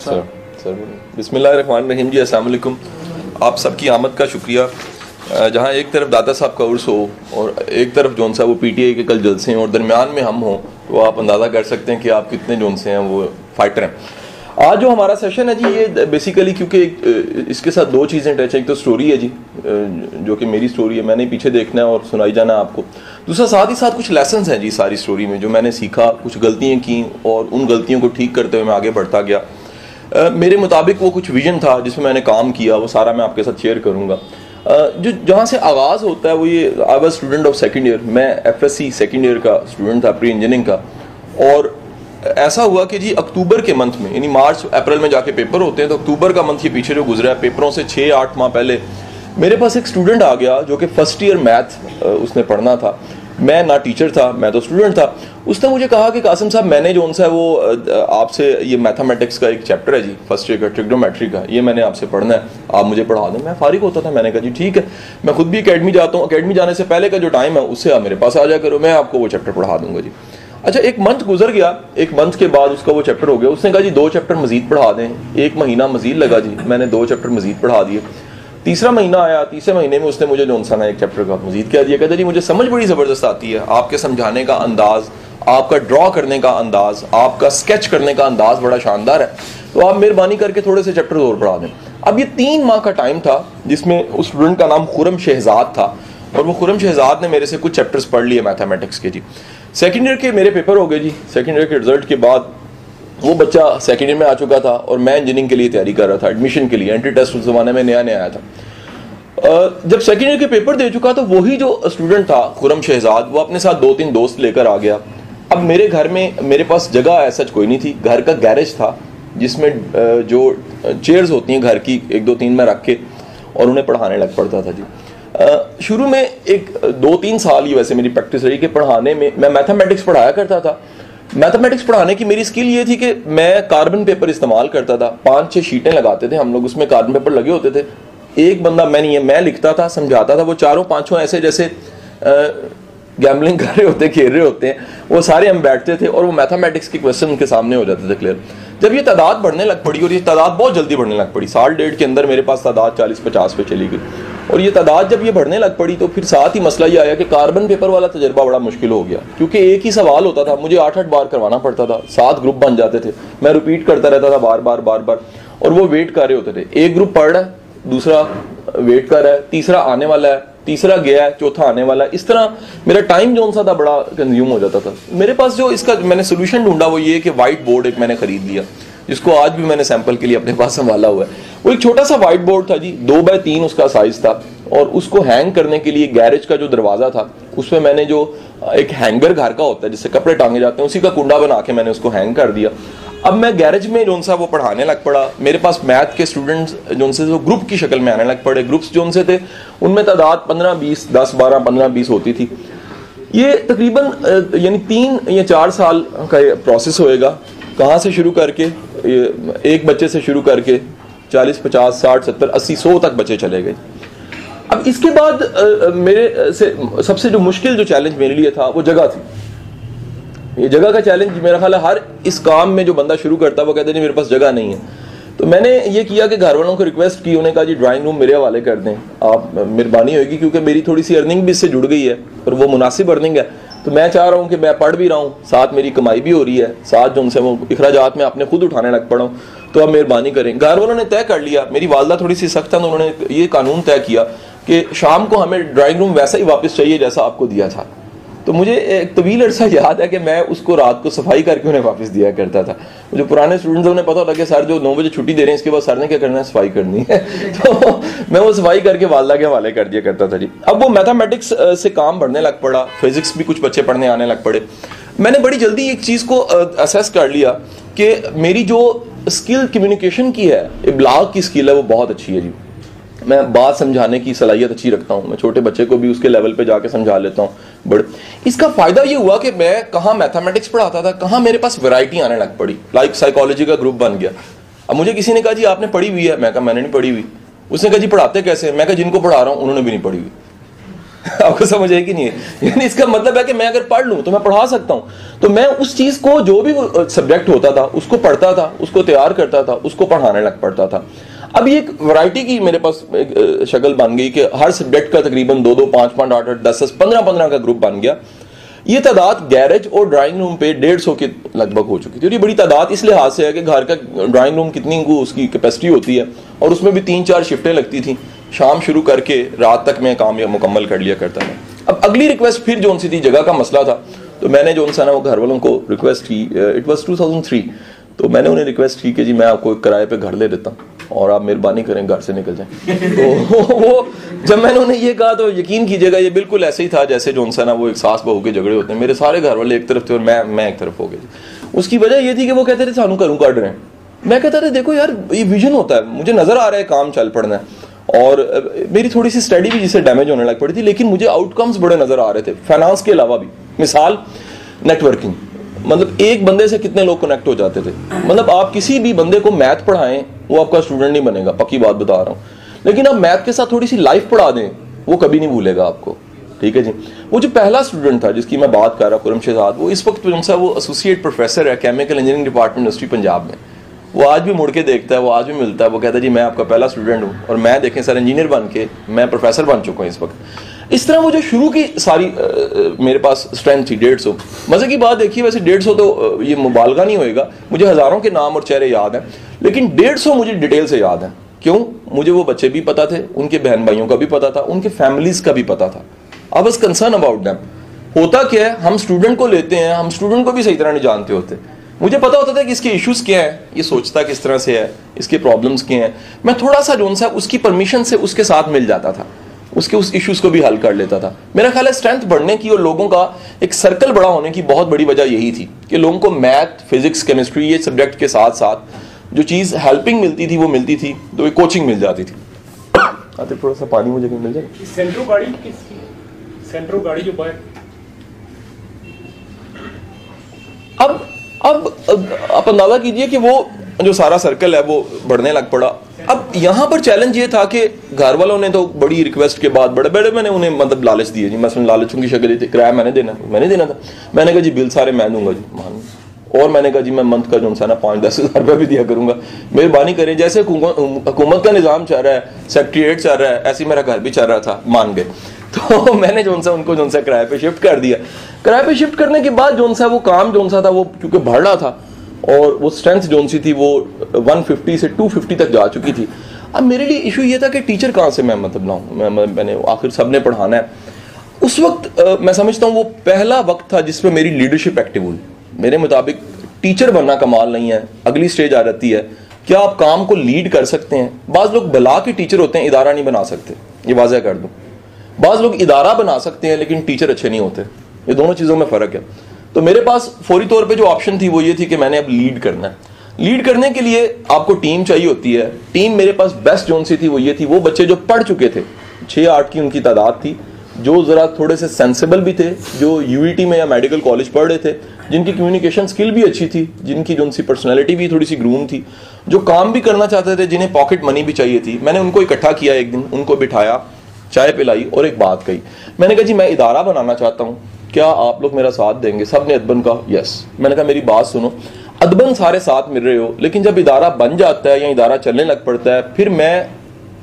Sir बिस्मिल्लाहिर्रहमानिर्रहीम जी, अस्सलाम वालेकुम। आप सबकी आमद का शुक्रिया। जहाँ एक तरफ दाता साहब का उर्स हो और एक तरफ जौन सा वो पीटीआई के कल जलसे हैं और दरमियान में हम हों, तो आप अंदाज़ा कर सकते हैं कि आप कितने जौन से हैं वो फाइटर हैं। आज जो हमारा सेशन है जी, ये बेसिकली क्योंकि इसके साथ दो चीज़ें टच हैं। एक तो स्टोरी है जी, जो कि मेरी स्टोरी है, मैंने पीछे देखना है और सुनाई जाना है आपको। दूसरा साथ ही साथ कुछ लेसन्स हैं जी सारी स्टोरी में, जो मैंने सीखा, कुछ गलतियाँ की और उन गलतियों को ठीक करते हुए मैं आगे बढ़ता गया। मेरे मुताबिक वो कुछ विजन था जिसमें मैंने काम किया, वो सारा मैं आपके साथ शेयर करूँगा। जो जहाँ से आगाज़ होता है वो ये, I was student of second year, मैं एफएससी सेकंड ईयर का स्टूडेंट था, प्री इंजीनियरिंग का। और ऐसा हुआ कि जी अक्टूबर के मंथ में, यानी मार्च अप्रैल में जाके पेपर होते हैं, तो अक्टूबर का मंथ ये पीछे जो गुजरा है, पेपरों से 6-8 माह पहले मेरे पास एक स्टूडेंट आ गया जो कि फर्स्ट ईयर मैथ उसने पढ़ना था। मैं ना टीचर था, मैं तो स्टूडेंट था। उसने मुझे कहा कि कासिम साहब, मैंने जो सा है वो आपसे ये मैथमेटिक्स का एक चैप्टर है जी, फर्स्ट ईयर का, ट्रिग्नोमेट्री का, ये मैंने आपसे पढ़ना है, आप मुझे पढ़ा दें। मैं फारिग होता था, मैंने कहा जी ठीक है, मैं खुद भी अकेडमी जाता हूँ, अकेडमी जाने से पहले का जो टाइम है उससे आप मेरे पास आ जा करो, मैं आपको वो चैप्टर पढ़ा दूंगा जी। अच्छा, एक मंथ गुजर गया, एक मंथ के बाद उसका वो चैप्टर हो गया। उसने कहा जी 2 चैप्टर मजीद पढ़ा दें। 1 महीना मजीद लगा जी, मैंने 2 चैप्टर मजीद पढ़ा दिए। तीसरा महीना आया, तीसरे महीने में उसने मुझे जो सा एक चैप्टर का मजीद कह दिया। कहता जी मुझे समझ बड़ी ज़बरदस्त आती है, आपके समझाने का अंदाज़, आपका ड्रॉ करने का अंदाज़, आपका स्केच करने का अंदाज़ बड़ा शानदार है, तो आप मेहरबानी करके थोड़े से चैप्टर और पढ़ा दें। अब ये 3 माह का टाइम था जिसमें उस स्टूडेंट का नाम खुरम शहजाद था, और वो खुरम शहजाद ने मेरे से कुछ चैप्टर्स पढ़ लिए मैथमेटिक्स के जी। सेकेंड ईयर के मेरे पेपर हो गए जी। सेकेंड ईयर के रिजल्ट के बाद वो बच्चा सेकेंड ईयर में आ चुका था और मैं इंजीनियरिंग के लिए तैयारी कर रहा था, एडमिशन के लिए। एंट्री टेस्ट उस जमाने में नया नया आया था। जब सेकेंड ईयर के पेपर दे चुका तो वही जो स्टूडेंट था खुरम शहजाद, वो अपने साथ 2-3 दोस्त लेकर आ गया। अब मेरे घर में, मेरे पास जगह ऐसा कोई नहीं थी, घर का गैरेज था जिसमें जो चेयर्स होती हैं घर की, 1-2-3 में रख के और उन्हें पढ़ाने लग पड़ता था जी। शुरू में 1-2-3 साल ही वैसे मेरी प्रैक्टिस रही कि पढ़ाने में मैं मैथमेटिक्स पढ़ाया करता था। मैथमेटिक्स पढ़ाने की मेरी स्किल ये थी कि मैं कार्बन पेपर इस्तेमाल करता था। 5-6 शीटें लगाते थे हम लोग, उसमें कार्बन पेपर लगे होते थे। एक बंदा, मैं नहीं है, मैं लिखता था, समझाता था, वो 4-5 ऐसे जैसे गैम्बलिंग कर रहे होते, खेल रहे होते हैं, वो सारे हम बैठते थे और वो मैथमेटिक्स के क्वेश्चन उनके सामने हो जाते थे क्लियर। जब ये तादाद बढ़ने लग पड़ी, और ये तादाद बहुत जल्दी बढ़ने लग पड़ी, 1.5 साल के अंदर मेरे पास तादाद 40-50 पे चली गई। और ये तादाद जब ये बढ़ने लग पड़ी तो फिर साथ ही मसला ये आया कि कार्बन पेपर वाला तजर्बा बड़ा मुश्किल हो गया, क्योंकि एक ही सवाल होता था, मुझे 8-8 बार करवाना पड़ता था, 7 ग्रुप बन जाते थे, मैं रिपीट करता रहता था बार बार, और वो वेट कर रहे होते थे। एक ग्रुप पढ़ रहा है, दूसरा वेट कर रहा है, तीसरा आने वाला है, तीसरा गया है, चौथा आने वाला है। इस तरह मेरा टाइम जो सा था बड़ा कंज्यूम हो जाता था। मेरे पास जो इसका मैंने सोल्यूशन ढूंढा वो ये कि वाइट बोर्ड एक मैंने खरीद लिया, जिसको आज भी मैंने सैंपल के लिए अपने पास संभाला हुआ है। वो एक छोटा सा वाइट बोर्ड था जी, 2x3 उसका साइज था, और उसको हैंग करने के लिए गैरेज का जो दरवाजा था उसमें मैंने जो एक हैंगर घर का होता है जिससे कपड़े टांगे जाते हैं, उसी का कुंडा बना के मैंने उसको हैंग कर दिया। अब मैं गैरेज में जो सा वो पढ़ाने लग पड़ा। मेरे पास मैथ के स्टूडेंट्स जो से जो ग्रुप की शक्ल में आने लग पड़े। ग्रुप्स जो से थे उनमें तादाद 15-20, 10-12, 15-20 होती थी। ये तकरीबन यानी 3 या 4 साल का प्रोसेस होएगा। कहाँ से शुरू करके, एक बच्चे से शुरू करके 40, 50, 60, 70, 80, 100 तक बच्चे चले गए। अब इसके बाद मेरे से सबसे जो मुश्किल जो चैलेंज मेरे लिए था वो जगह थी। ये जगह का चैलेंज मेरा ख्याल है हर इस काम में जो बंदा शुरू करता है वो कहते हैं मेरे पास जगह नहीं है। तो मैंने ये किया कि घर वालों को रिक्वेस्ट की, उन्हें कहा जी ड्राइंग रूम मेरे हवाले कर दें, आप मेहरबानी होगी, क्योंकि मेरी थोड़ी सी अर्निंग भी इससे जुड़ गई है और वो मुनासिब अर्निंग है। तो मैं चाह रहा हूँ कि मैं पढ़ भी रहा हूँ, साथ मेरी कमाई भी हो रही है, साथ जो उनसे वो अखराजात में अपने खुद उठाने लग पड़ा हूँ, तो आप मेहरबानी करें। घर वालों ने तय कर लिया, मेरी वालदा थोड़ी सी सख्त है, तो उन्होंने ये कानून तय किया कि शाम को हमें ड्राइंग रूम वैसा ही वापस चाहिए जैसा आपको दिया था। तो मुझे एक तवील अरसा याद है कि मैं उसको रात को सफाई करके उन्हें वापस दिया करता था। जो पुराने स्टूडेंट्स उन्हें पता होता कि सर जो 9 बजे छुट्टी दे रहे हैं, इसके बाद सर ने क्या करना है, सफाई करनी है। तो मैं वो सफाई करके वालदा के हवाले कर दिया करता था जी। अब वो मैथमेटिक्स से काम बढ़ने लग पड़ा, फिजिक्स भी कुछ बच्चे पढ़ने आने लग पड़े। मैंने बड़ी जल्दी एक चीज़ को असेस कर लिया कि मेरी जो स्किल कम्युनिकेशन की है, इब्लाग की स्किल है, वो बहुत अच्छी है जी। मैं बात समझाने की सलाहियत अच्छी रखता हूँ, मैं छोटे बच्चे को भी उसके लेवल पे जाके समझा लेता हूँ। बट इसका फ़ायदा ये हुआ कि मैं कहाँ मैथमेटिक्स पढ़ाता था, कहाँ मेरे पास वैरायटी आने लग पड़ी। लाइक साइकोलॉजी का ग्रुप बन गया। अब मुझे किसी ने कहा जी आपने पढ़ी हुई है, मैं कहा मैंने नहीं पढ़ी हुई। उसने कहा जी पढ़ाते कैसे, मैं कहा जिनको पढ़ा रहा हूँ उन्होंने भी नहीं पढ़ी हुई। आपको समझ है कि नहीं है? यानी इसका मतलब है कि मैं अगर पढ़ लूं तो मैं पढ़ा सकता हूं, तो मैं उस चीज को जो भी सब्जेक्ट होता था उसको पढ़ता था, उसको तैयार करता था, उसको पढ़ाने लग पड़ता था। अब ये एक वैरायटी की मेरे पास एक शक्ल बन गई कि हर सब्जेक्ट का तकरीबन 2-2, 5-5, 8-8, 10-10, 15-15 का ग्रुप बन गया। ये तादाद गैरेज और ड्राइंग रूम पे 150 के लगभग हो चुकी थी। और ये बड़ी तादाद इस लिहाज से है कि घर का ड्राइंग रूम कितनी उसकी कैपेसिटी होती है, और उसमें भी 3-4 शिफ्टें लगती थी। शाम शुरू करके रात तक मैं काम मुकम्मल कर लिया करता था। अब अगली रिक्वेस्ट फिर जो सी थी, जगह का मसला था, तो मैंने जो सा ना वो घर वालों को रिक्वेस्ट की, इट वॉज 2003, तो मैंने उन्हें रिक्वेस्ट की कि जी मैं आपको एक किराए पे घर ले देता हूँ और आप मेहरबानी करें घर से निकल जाएं। तो वो जब मैंने उन्हें ये कहा तो यकीन कीजिएगा ये बिल्कुल ऐसे ही था जैसे जो सा ना वो एक सास बहू के झगड़े होते हैं। मेरे सारे घर वाले एक तरफ थे और मैं एक तरफ हो गया। उसकी वजह ये थी कि वो कहते थे सानू घरों काट रहे हैं। मैं कहता था देखो यार ये विजन होता है, मुझे नजर आ रहा है काम चल पड़ना है, और मेरी थोड़ी सी स्टडी भी जिससे डैमेज होने लग पड़ी थी, लेकिन मुझे आउटकम्स बड़े नजर आ रहे थे फाइनेंस के अलावा भी। मिसाल नेटवर्किंग, मतलब एक बंदे से कितने लोग कनेक्ट हो जाते थे। मतलब आप किसी भी बंदे को मैथ पढ़ाएं वो आपका स्टूडेंट नहीं बनेगा, पक्की बात बता रहा हूं, लेकिन आप मैथ के साथ थोड़ी सी लाइफ पढ़ा दें वो कभी नहीं भूलेगा आपको। ठीक है जी। वो जो पहला स्टूडेंट था जिसकी मैं बात कर रहा हूँ, खुरम शहजाद, वो इस वक्त वो एसोसिएट प्रोफेसर है chemical engineering department university Punjab में। वो आज भी मुड़ के देखता है, वो आज भी मिलता है, वो कहता है जी मैं आपका पहला स्टूडेंट हूँ, और मैं देखें सर इंजीनियर बन के मैं प्रोफेसर बन चुका हूँ इस वक्त। इस तरह वो जो शुरू की सारी मेरे पास स्ट्रेंथ थी 150। मजे की बात देखिए, वैसे 150 तो ये मुबालगा नहीं होएगा, मुझे हजारों के नाम और चेहरे याद हैं, लेकिन 150 मुझे डिटेल से याद है। क्यों? मुझे वो बच्चे भी पता थे, उनके बहन भाइयों का भी पता था, उनके फैमिलीज का भी पता था। I was concern about them. होता क्या है, हम स्टूडेंट को लेते हैं, हम स्टूडेंट को भी सही तरह नहीं जानते होते। मुझे पता होता था कि इसके इश्यूज क्या हैं, ये सोचता किस तरह से है, इसके प्रॉब्लम्स क्या हैं। मैं थोड़ा सा जो सा उसकी परमिशन से उसके साथ मिल जाता था, उसके उस इश्यूज को भी हल कर लेता था। मेरा ख्याल है स्ट्रेंथ बढ़ने की और लोगों का एक सर्कल बड़ा होने की बहुत बड़ी वजह यही थी कि लोगों को मैथ, फिजिक्स, केमिस्ट्री ये सब्जेक्ट के साथ साथ जो चीज़ हेल्पिंग मिलती थी वो मिलती थी, तो एक कोचिंग मिल जाती थी। आते थोड़ा सा पानी मुझे मिल जाए। सेंट्रो गाड़ी किसकी? सेंट्रो गाड़ी जो बाहर। अब आप अंदाजा कीजिए कि वो जो सारा सर्कल है वो बढ़ने लग पड़ा। अब यहाँ पर चैलेंज ये था कि घर वालों ने तो बड़ी रिक्वेस्ट के बाद बड़े बड़े मैंने उन्हें मतलब लालच दिए जी, मसलन लालचों की शक्ल थी, किराया मैंने देना था। मैंने कहा जी बिल सारे मैं दूंगा जी, मान। और मैंने कहा जी मैं मंथ का जो सा ना 5-10 हज़ार रुपया भी दिया करूंगा, मेहरबानी करें। जैसे हुकूमत का निज़ाम चल रहा है, सेक्रेटरीट चल रहा है, ऐसे मेरा घर भी चल रहा था, मान गए। तो मैंने जो सा उनको जो सा किराए पे शिफ्ट कर दिया। किराए पे शिफ्ट करने के बाद जो सा वो काम जो सा था वो क्योंकि बढ़ रहा था और वो स्ट्रेंथ जो सी थी वो 150 से 250 तक जा चुकी थी। अब मेरे लिए इशू ये था कि टीचर कहाँ से मैं मतलब लाऊं, मैंने आखिर सबने पढ़ाना है। उस वक्त मैं समझता हूँ वो पहला वक्त था जिसमें मेरी लीडरशिप एक्टिव हुई। मेरे मुताबिक टीचर बनना कमाल नहीं है, अगली स्टेज आ जाती है, क्या आप काम को लीड कर सकते हैं। बाज़ लोग भला के टीचर होते हैं, इदारा नहीं बना सकते, ये वाज़ह कर दूँ। बाज़ लोग इदारा बना सकते हैं लेकिन टीचर अच्छे नहीं होते, ये दोनों चीज़ों में फ़र्क है। तो मेरे पास फौरी तौर पे जो ऑप्शन थी वो ये थी कि मैंने अब लीड करना है। लीड करने के लिए आपको टीम चाहिए होती है। टीम मेरे पास बेस्ट जोन सी थी वो ये थी, वो बच्चे जो पढ़ चुके थे, 6-8 की उनकी तादाद थी, जो ज़रा थोड़े से सेंसिबल भी थे, जो यूईटी में या मेडिकल कॉलेज पढ़ रहे थे, जिनकी कम्युनिकेशन स्किल भी अच्छी थी, जिनकी जो सी पर्सनैलिटी भी थोड़ी सी ग्रूम थी, जो काम भी करना चाहते थे, जिन्हें पॉकेट मनी भी चाहिए थी। मैंने उनको इकट्ठा किया, एक दिन उनको बिठाया, चाय पिलाई और एक बात कही। मैंने कहा जी मैं इदारा बनाना चाहता हूँ, क्या आप लोग मेरा साथ देंगे? सब ने अदबन कहा यस। मैंने कहा मेरी बात सुनो, अदबन सारे साथ मिल रहे हो, लेकिन जब इदारा बन जाता है या इदारा चलने लग पड़ता है फिर मैं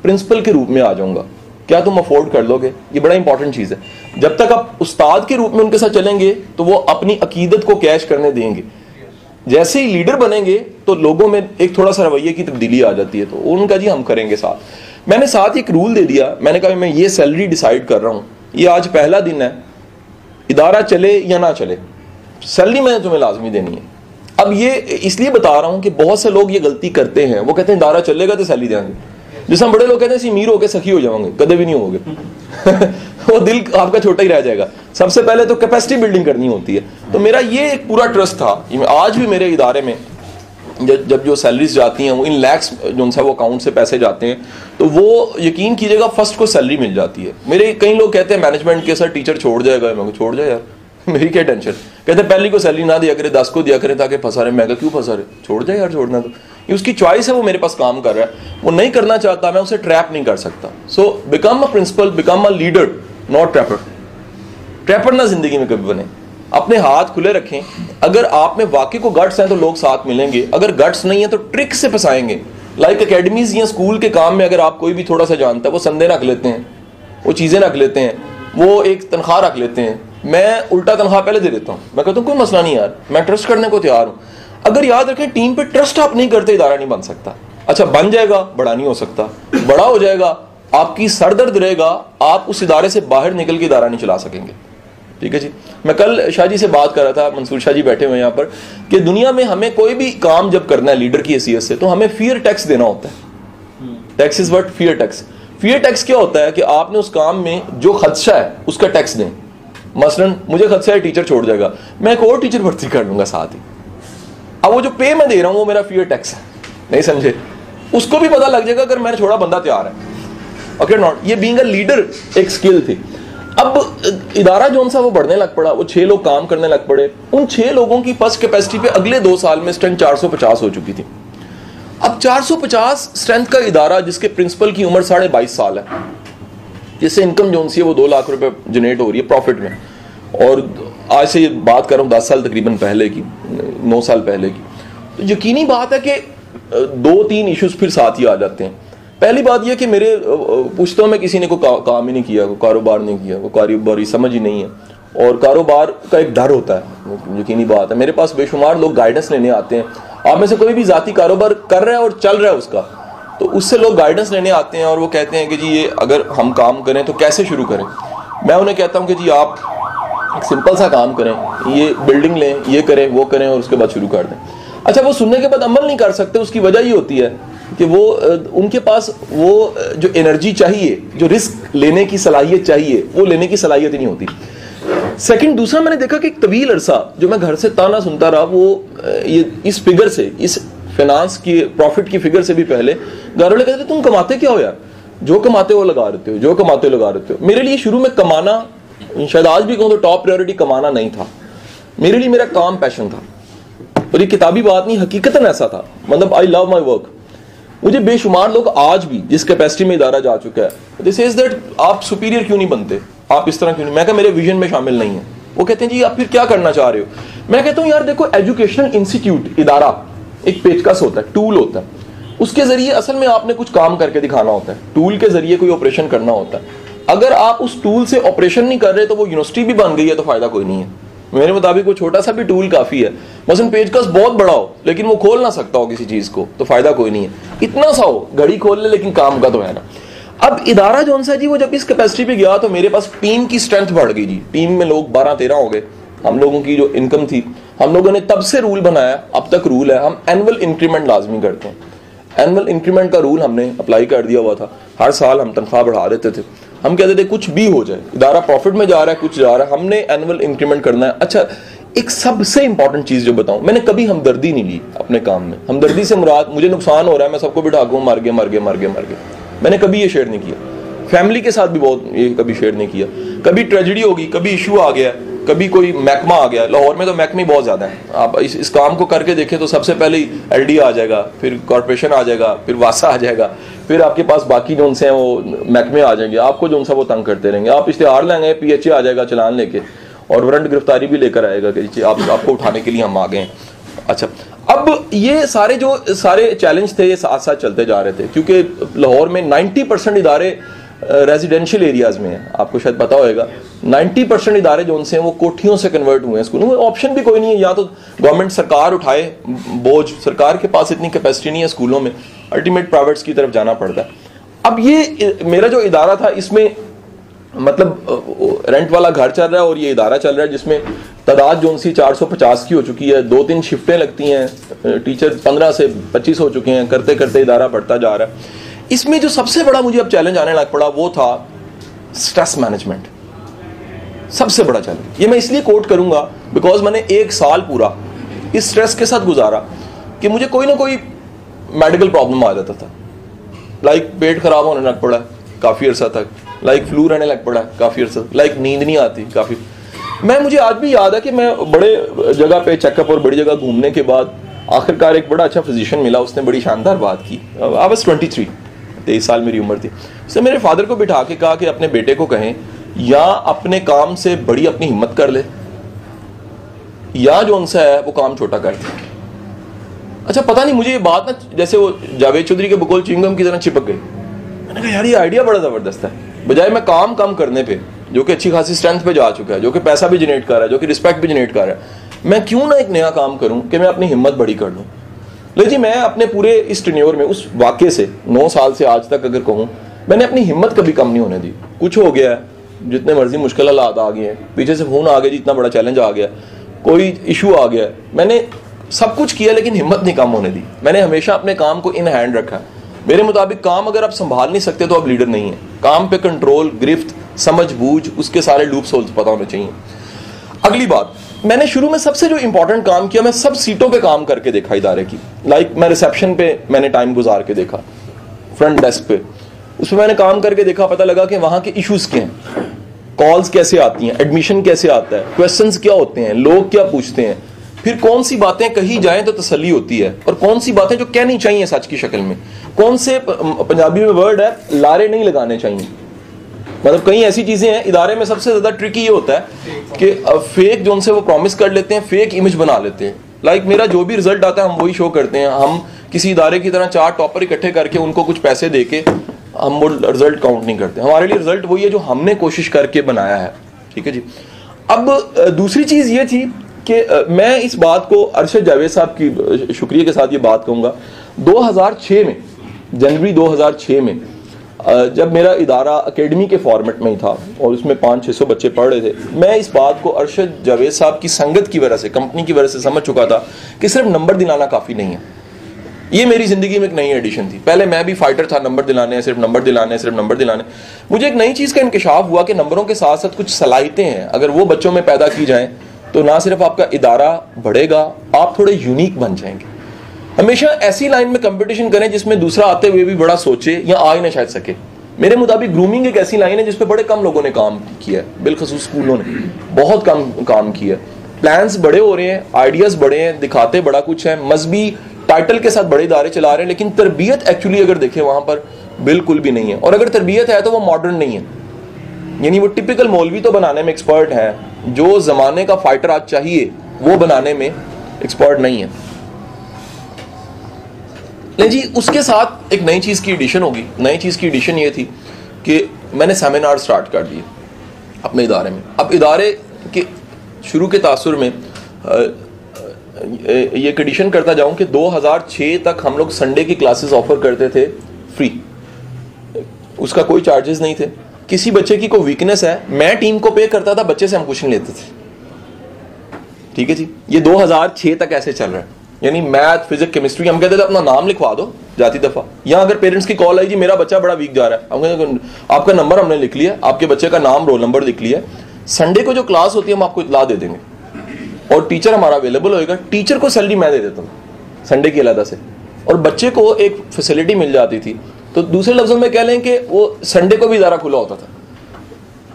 प्रिंसिपल के रूप में आ जाऊंगा, क्या तुम अफोर्ड कर लोगे? ये बड़ा इंपॉर्टेंट चीज़ है। जब तक आप उस्ताद के रूप में उनके साथ चलेंगे तो वो अपनी अकीदत को कैश करने देंगे, जैसे ही लीडर बनेंगे तो लोगों में एक थोड़ा सा रवैये की तब्दीली आ जाती है, तो उनका जी हम करेंगे साथ। मैंने साथ एक रूल दे दिया, मैंने कहा मैं ये सैलरी डिसाइड कर रहा हूँ, ये आज पहला दिन है, इदारा चले या ना चले सैलरी मैंने तुम्हें लाजमी देनी है। अब ये इसलिए बता रहा हूँ कि बहुत से लोग ये गलती करते हैं, वो कहते हैं इदारा चलेगा तो सैलरी देंगे। जैसे हम बड़े लोग कहते हैं अमीर होकर सखी हो जाओगे, कदे भी नहीं होगे वो दिल आपका छोटा ही रह जाएगा। सबसे पहले तो कैपेसिटी बिल्डिंग करनी होती है। तो मेरा ये एक पूरा ट्रस्ट था। आज भी मेरे इदारे में जब जो सैलरीज जाती हैं वो इन लैक्स जो सा वो अकाउंट से पैसे जाते हैं, तो वो यकीन कीजिएगा फर्स्ट को सैलरी मिल जाती है। मेरे कई लोग कहते हैं मैनेजमेंट के सर टीचर छोड़ जाएगा, मैं छोड़ जाए यार मेरी क्या टेंशन। कहते हैं पहली को सैलरी ना दिया करे, 10 को दिया करे ताकि फंसा रहे। मैं क्यों फंसा रहे, छोड़ जाए यार, छोड़ना तो ये उसकी चॉइस है, वो मेरे पास काम कर रहा है, वो नहीं करना चाहता, मैं उसे ट्रैप नहीं कर सकता। So become a principal, become a leader not trapper. Trapper ना जिंदगी में कभी बने। अपने हाथ खुले रखें। अगर आप में वाकई को गट्स हैं तो लोग साथ मिलेंगे, अगर गट्स नहीं है तो ट्रिक से फंसाएंगे। लाइक एकेडमीज या स्कूल के काम में अगर आप कोई भी थोड़ा सा जानता है, वो संदे रख लेते हैं, वो चीज़ें रख लेते हैं, वो एक तनख्वाह रख लेते हैं। मैं उल्टा तनख्वाह पहले दे देता हूँ, मैं कहता हूँ कोई मसला नहीं यार, मैं ट्रस्ट करने को तैयार हूँ। अगर याद रखें, टीम पे ट्रस्ट आप नहीं करते इदारा नहीं बन सकता। अच्छा बन जाएगा, बड़ा नहीं हो सकता। बड़ा हो जाएगा, आपकी सरदर्द रहेगा, आप उस इदारे से बाहर निकल के इदारा नहीं चला सकेंगे। ठीक है जी। मैं कल शाह जी से बात कर रहा था, मंसूर शाह जी बैठे हुए यहाँ पर, कि दुनिया में हमें कोई भी काम जब करना है लीडर की हैसियत से, तो हमें फियर टैक्स देना होता है। Tax is what? Fear tax. Fear tax क्या होता है कि आपने उस काम में जो खदशा है उसका टैक्स दें। मसलन मुझे खदशा है टीचर छोड़ जाएगा, मैं एक और टीचर भर्ती कर लूंगा साथ ही। अब वो जो पे मैं दे रहा हूं वो मेरा फियर टैक्स है, नहीं समझे? उसको भी पता लग जाएगा अगर मैंने छोड़ा बंदा तैयार है। ओके नॉट, ये बीइंग अ लीडर एक स्किल थी। अब इदारा जो सा वो बढ़ने लग पड़ा, वो 6 लोग काम करने लग पड़े। उन 6 लोगों की फर्स्ट कैपेसिटी पे अगले 2 साल में स्ट्रेंथ 450 हो चुकी थी। अब 450 स्ट्रेंथ का इदारा जिसके प्रिंसिपल की उम्र 22.5 साल है, जिससे इनकम जो सी है वो 2 लाख रुपए जनरेट हो रही है प्रॉफिट में, और आज से बात कर रहा हूँ 10 साल तकरीबन पहले की, 9 साल पहले की, तो यकीनी बात है कि 2-3 इश्यूज फिर साथ ही आ जाते हैं। पहली बात यह कि मेरे पुश्तों में किसी ने कोई काम ही नहीं किया, कोई कारोबार नहीं किया, कोई कारोबारी समझ ही नहीं है, और कारोबार का एक डर होता है, यकीनी बात है। मेरे पास बेशुमार लोग गाइडेंस लेने आते हैं। आप में से कोई भी जाती कारोबार कर रहा है और चल रहा है उसका, तो उससे लोग गाइडेंस लेने आते हैं और वो कहते हैं कि जी ये अगर हम काम करें तो कैसे शुरू करें। मैं उन्हें कहता हूँ कि जी आप एक सिंपल सा काम करें, ये बिल्डिंग लें, ये करें, वो करें, और उसके बाद शुरू कर दें। अच्छा, वो सुनने के बाद अमल नहीं कर सकते, उसकी वजह ये होती है कि वो उनके पास वो जो एनर्जी चाहिए, जो रिस्क लेने की सलाहियत चाहिए, वो लेने की सलाहियत ही नहीं होती। सेकंड, दूसरा मैंने देखा कि एक तवील अरसा जो मैं घर से ताना सुनता रहा, वो ये इस फिगर से, इस फाइनेंस की प्रॉफिट की फिगर से भी पहले घर वाले कहते तुम कमाते क्या हो यार, जो कमाते हो लगा देते हो, जो कमाते हो लगा देते हो। मेरे लिए शुरू में कमाना, शायद आज भी कहूँ तो टॉप प्रायोरिटी कमाना नहीं था। मेरे लिए मेरा काम पैशन था, और ये किताबी बात नहीं, हकीकतन ऐसा था। मतलब आई लव माई वर्क। मुझे बेशुमार लोग आज भी जिस कैपेसिटी में इदारा जा चुका है, दिस इज दैट आप सुपीरियर क्यों नहीं बनते, आप इस तरह क्यों नहीं। मैं कहा मेरे विजन में शामिल नहीं है। वो कहते हैं जी आप फिर क्या करना चाह रहे हो। मैं कहता हूँ यार देखो, एजुकेशनल इंस्टीट्यूट इदारा एक पेचकस होता है, टूल होता है, उसके जरिए असल में आपने कुछ काम करके दिखाना होता है। टूल के जरिए कोई ऑपरेशन करना होता है। अगर आप उस टूल से ऑपरेशन नहीं कर रहे तो वो यूनिवर्सिटी भी बन गई है तो फायदा कोई नहीं है। मेरे मुताबिक वो छोटा सा भी टूल काफी है। मसलन पेचकस बहुत बड़ा हो लेकिन वो खोल ना सकता हो किसी चीज को, तो फायदा कोई नहीं है। इतना सा हो, घड़ी खोल ले लेकिन काम का तो है ना। अब इदारा जो सा जी, वो जब इस कैपेसिटी पे गया तो मेरे पास टीम की स्ट्रेंथ बढ़ गई जी। टीम में लोग 12-13 हो गए। हम लोगों की जो इनकम थी, हम लोगों ने तब से रूल बनाया, अब तक रूल है, हम एनुअल इंक्रीमेंट लाजमी करते हैं। एनुअल इंक्रीमेंट का रूल हमने अप्लाई कर दिया हुआ था। हर साल हम तनख्वाह बढ़ा देते थे। हम कहते थे कुछ भी हो जाए, इदारा प्रॉफिट में जा रहा है, कुछ जा रहा है, हमने एनुअल इंक्रीमेंट करना है। अच्छा, एक सबसे इंपॉर्टेंट चीज जो बताऊं, मैंने कभी हमदर्दी नहीं ली अपने काम में। हमदर्दी से मुराद मुझे नुकसान हो रहा है, मैं सबको बिठा दूं मर गए मर गए मर गए मर गए, मैंने कभी ये शेयर नहीं किया। फैमिली के साथ भी बहुत ये कभी शेयर नहीं किया। कभी ट्रेजेडी होगी, कभी इशू आ गया, कभी कोई महकमा आ गया। लाहौर में तो महकमे बहुत ज्यादा है। आप इस काम को करके देखें तो सबसे पहले ही LD आ जाएगा, फिर कॉर्पोरेशन आ जाएगा, फिर वासा आ जाएगा, फिर आपके पास बाकी जो उनसे हैं वो महकमे आ जाएंगे, आपको जो उनसा वो तंग करते रहेंगे। आप इश्तिहार लेंगे, PHA आ जाएगा चलान लेके, और वारंट गिरफ्तारी भी लेकर आएगा कि आपको उठाने के लिए हम आ गए हैं। अच्छा, अब ये सारे चैलेंज थे, ये साथ साथ चलते जा रहे थे, क्योंकि लाहौर में 90% इदारे रेजिडेंशियल एरियाज में है। आपको शायद पता होगा 90% इदारे जो उनसे हैं वो कोठियों से कन्वर्ट हुए हैं स्कूलों में। ऑप्शन भी कोई नहीं है, या तो गवर्नमेंट सरकार उठाए बोझ, सरकार के पास इतनी कैपेसिटी नहीं है स्कूलों में, अल्टीमेट प्राइवेट्स की तरफ जाना पड़ता है। अब ये मेरा जो इदारा था, इसमें मतलब रेंट वाला घर चल रहा है और ये इदारा चल रहा है, जिसमें तादाद जो उनसी 450 की हो चुकी है। 2-3 शिफ्टें लगती हैं, टीचर 15 से 25 हो चुके हैं, करते करते इदारा बढ़ता जा रहा है। इसमें जो सबसे बड़ा मुझे अब चैलेंज आने लग पड़ा वो था स्ट्रेस मैनेजमेंट। सबसे बड़ा चैलेंज ये मैं इसलिए कोट करूंगा बिकॉज मैंने 1 साल पूरा इस स्ट्रेस के साथ गुजारा कि मुझे कोई ना कोई मेडिकल प्रॉब्लम आ जाता था। लाइक पेट खराब होने लग पड़ा काफी अरसा तक, लाइक फ्लू रहने लग पड़ा काफी अरसा, लाइक नींद नहीं आती काफी। मुझे आज भी याद है कि मैं बड़े जगह पे चेकअप और बड़ी जगह घूमने के बाद आखिरकार एक बड़ा अच्छा फिजिशियन मिला, उसने बड़ी शानदार बात की। आई वाज 23 साल मेरी उम्र थी। उसने मेरे फादर को बिठा के कहा कि अपने बेटे को कहें या अपने काम से बड़ी अपनी हिम्मत कर ले, या जो उनसे है वो काम छोटा कर दे। अच्छा, पता नहीं मुझे ये बात ना जैसे वो जावेद चौधरी के बकौल च्युइंगम की तरह चिपक गई। मैंने कहा यार ये आइडिया बड़ा ज़बरदस्त है। बजाय मैं काम कम करने पे, जो कि अच्छी खासी स्ट्रेंथ पे जा चुका है, जो कि पैसा भी जनरेट कर रहा है, जो कि रिस्पेक्ट भी जनरेट कर रहा है, मैं क्यों ना एक नया काम करूं कि मैं अपनी हिम्मत बड़ी कर लूं। ले जी, मैं अपने पूरे इस टेन्योर में, उस वाक़े से 9 साल से आज तक अगर कहूं, मैंने अपनी हिम्मत कभी कम नहीं होने दी। कुछ हो गया है, जितने मर्जी मुश्किल हालात आ गए हैं, पीछे से फोन आ गया जी, इतना बड़ा चैलेंज आ गया, कोई इशू आ गया, मैंने सब कुछ किया लेकिन हिम्मत नहीं कम होने दी। मैंने हमेशा अपने काम को इन हैंड रखा। मेरे मुताबिक काम अगर आप संभाल नहीं सकते तो आप लीडर नहीं है। काम पे कंट्रोल, गिरफ्त, समझ बूझ, उसके सारे लूप्स होल्स पता होने चाहिए। अगली बात, मैंने शुरू में सबसे जो इंपॉर्टेंट काम किया, मैं सब सीटों पे काम करके देखा इदारे की। मैं रिसेप्शन पे मैंने टाइम गुजार के देखा, फ्रंट डेस्क पे उसमें मैंने काम करके देखा। पता लगा कि वहां के इश्यूज क्या हैं, कॉल्स कैसे आती हैं, एडमिशन कैसे आता है, क्वेश्चंस क्या होते हैं, लोग क्या पूछते हैं, फिर कौन सी बातें कही जाएं तो तसल्ली होती है और कौन सी बातें जो कहनी चाहिए सच की शक्ल में, कौन से पंजाबी में वर्ड है लारे नहीं लगाने चाहिए। मतलब कई ऐसी चीजें हैं इदारे में। सबसे ज्यादा ट्रिकी ये होता है कि फेक जो उनसे वो प्रॉमिस कर लेते हैं, फेक इमेज बना लेते हैं। मेरा जो भी रिजल्ट आता है हम वही शो करते हैं। हम किसी इदारे की तरह 4 टॉपर इकट्ठे करके उनको कुछ पैसे दे के हम वो रिजल्ट काउंट नहीं करते। हमारे लिए रिजल्ट वही है जो हमने कोशिश करके बनाया है। ठीक है जी। अब दूसरी चीज ये थी कि मैं इस बात को अरशद जावेद साहब की शुक्रिया के साथ ये बात कहूँगा, 2006 में, जनवरी 2006 में जब मेरा इदारा अकेडमी के फॉर्मेट में ही था और उसमें 500-600 बच्चे पढ़ रहे थे, मैं इस बात को अरशद जावेद साहब की संगत की वजह से, कंपनी की वजह से समझ चुका था कि सिर्फ नंबर दिलाना काफ़ी नहीं है। ये मेरी ज़िंदगी में एक नई एडिशन थी। पहले मैं भी फाइटर था, नंबर दिलाने, सिर्फ नंबर दिलाने, सिर्फ नंबर दिलाने। मुझे एक नई चीज़ का इंकशाफ हुआ कि नंबरों के साथ साथ कुछ सलाहियतें हैं, अगर वो बच्चों में पैदा की जाएँ तो ना सिर्फ आपका इदारा बढ़ेगा, आप थोड़े यूनिक बन जाएंगे। हमेशा ऐसी लाइन में कंपटीशन करें जिसमें दूसरा आते हुए भी बड़ा सोचे या आ ही ना शायद सके। मेरे मुताबिक ग्रूमिंग एक ऐसी लाइन है जिस पे बड़े कम लोगों ने काम किया है, बिलखसूस स्कूलों ने बहुत कम काम किया है। प्लान्स बड़े हो रहे हैं, आइडियाज बड़े हैं, दिखाते बड़ा कुछ है, मजहबी टाइटल के साथ बड़े इदारे चला रहे हैं, लेकिन तरबियत एक्चुअली अगर देखें वहां पर बिल्कुल भी नहीं है। और अगर तरबियत है तो वो मॉडर्न नहीं है, यानी वो टिपिकल मौलवी तो बनाने में एक्सपर्ट है, जो जमाने का फाइटर आज चाहिए वो बनाने में एक्सपर्ट नहीं है। नहीं जी, उसके साथ एक नई चीज़ की एडिशन होगी। नई चीज़ की एडिशन ये थी कि मैंने सेमिनार स्टार्ट कर दिए अपने इदारे में। अब इदारे के शुरू के तासुर में ये कंडीशन करता जाऊं कि 2006 तक हम लोग संडे की क्लासेस ऑफर करते थे फ्री, उसका कोई चार्जेस नहीं थे। किसी बच्चे की कोई वीकनेस है, मैं टीम को पे करता था, बच्चे से हम कुछ नहीं लेते थे। ठीक है जी, ये 2006 तक ऐसे चल रहा है। यानी मैथ, फिजिक्स, केमिस्ट्री, हम कहते थे अपना नाम लिखवा दो जाती दफा। या अगर पेरेंट्स की कॉल आई जी मेरा बच्चा बड़ा वीक जा रहा है, हम कहते आपका नंबर हमने लिख लिया, आपके बच्चे का नाम, रोल नंबर लिख लिया, संडे को जो क्लास होती है हम आपको इतला दे देंगे और टीचर हमारा अवेलेबल होएगा। टीचर को सैलरी मैं दे देता हूँ संडे की अलग से, और बच्चे को एक फैसिलिटी मिल जाती थी। तो दूसरे लफ्जों में कह लें कि वो संडे को भी इदारा खुला होता था।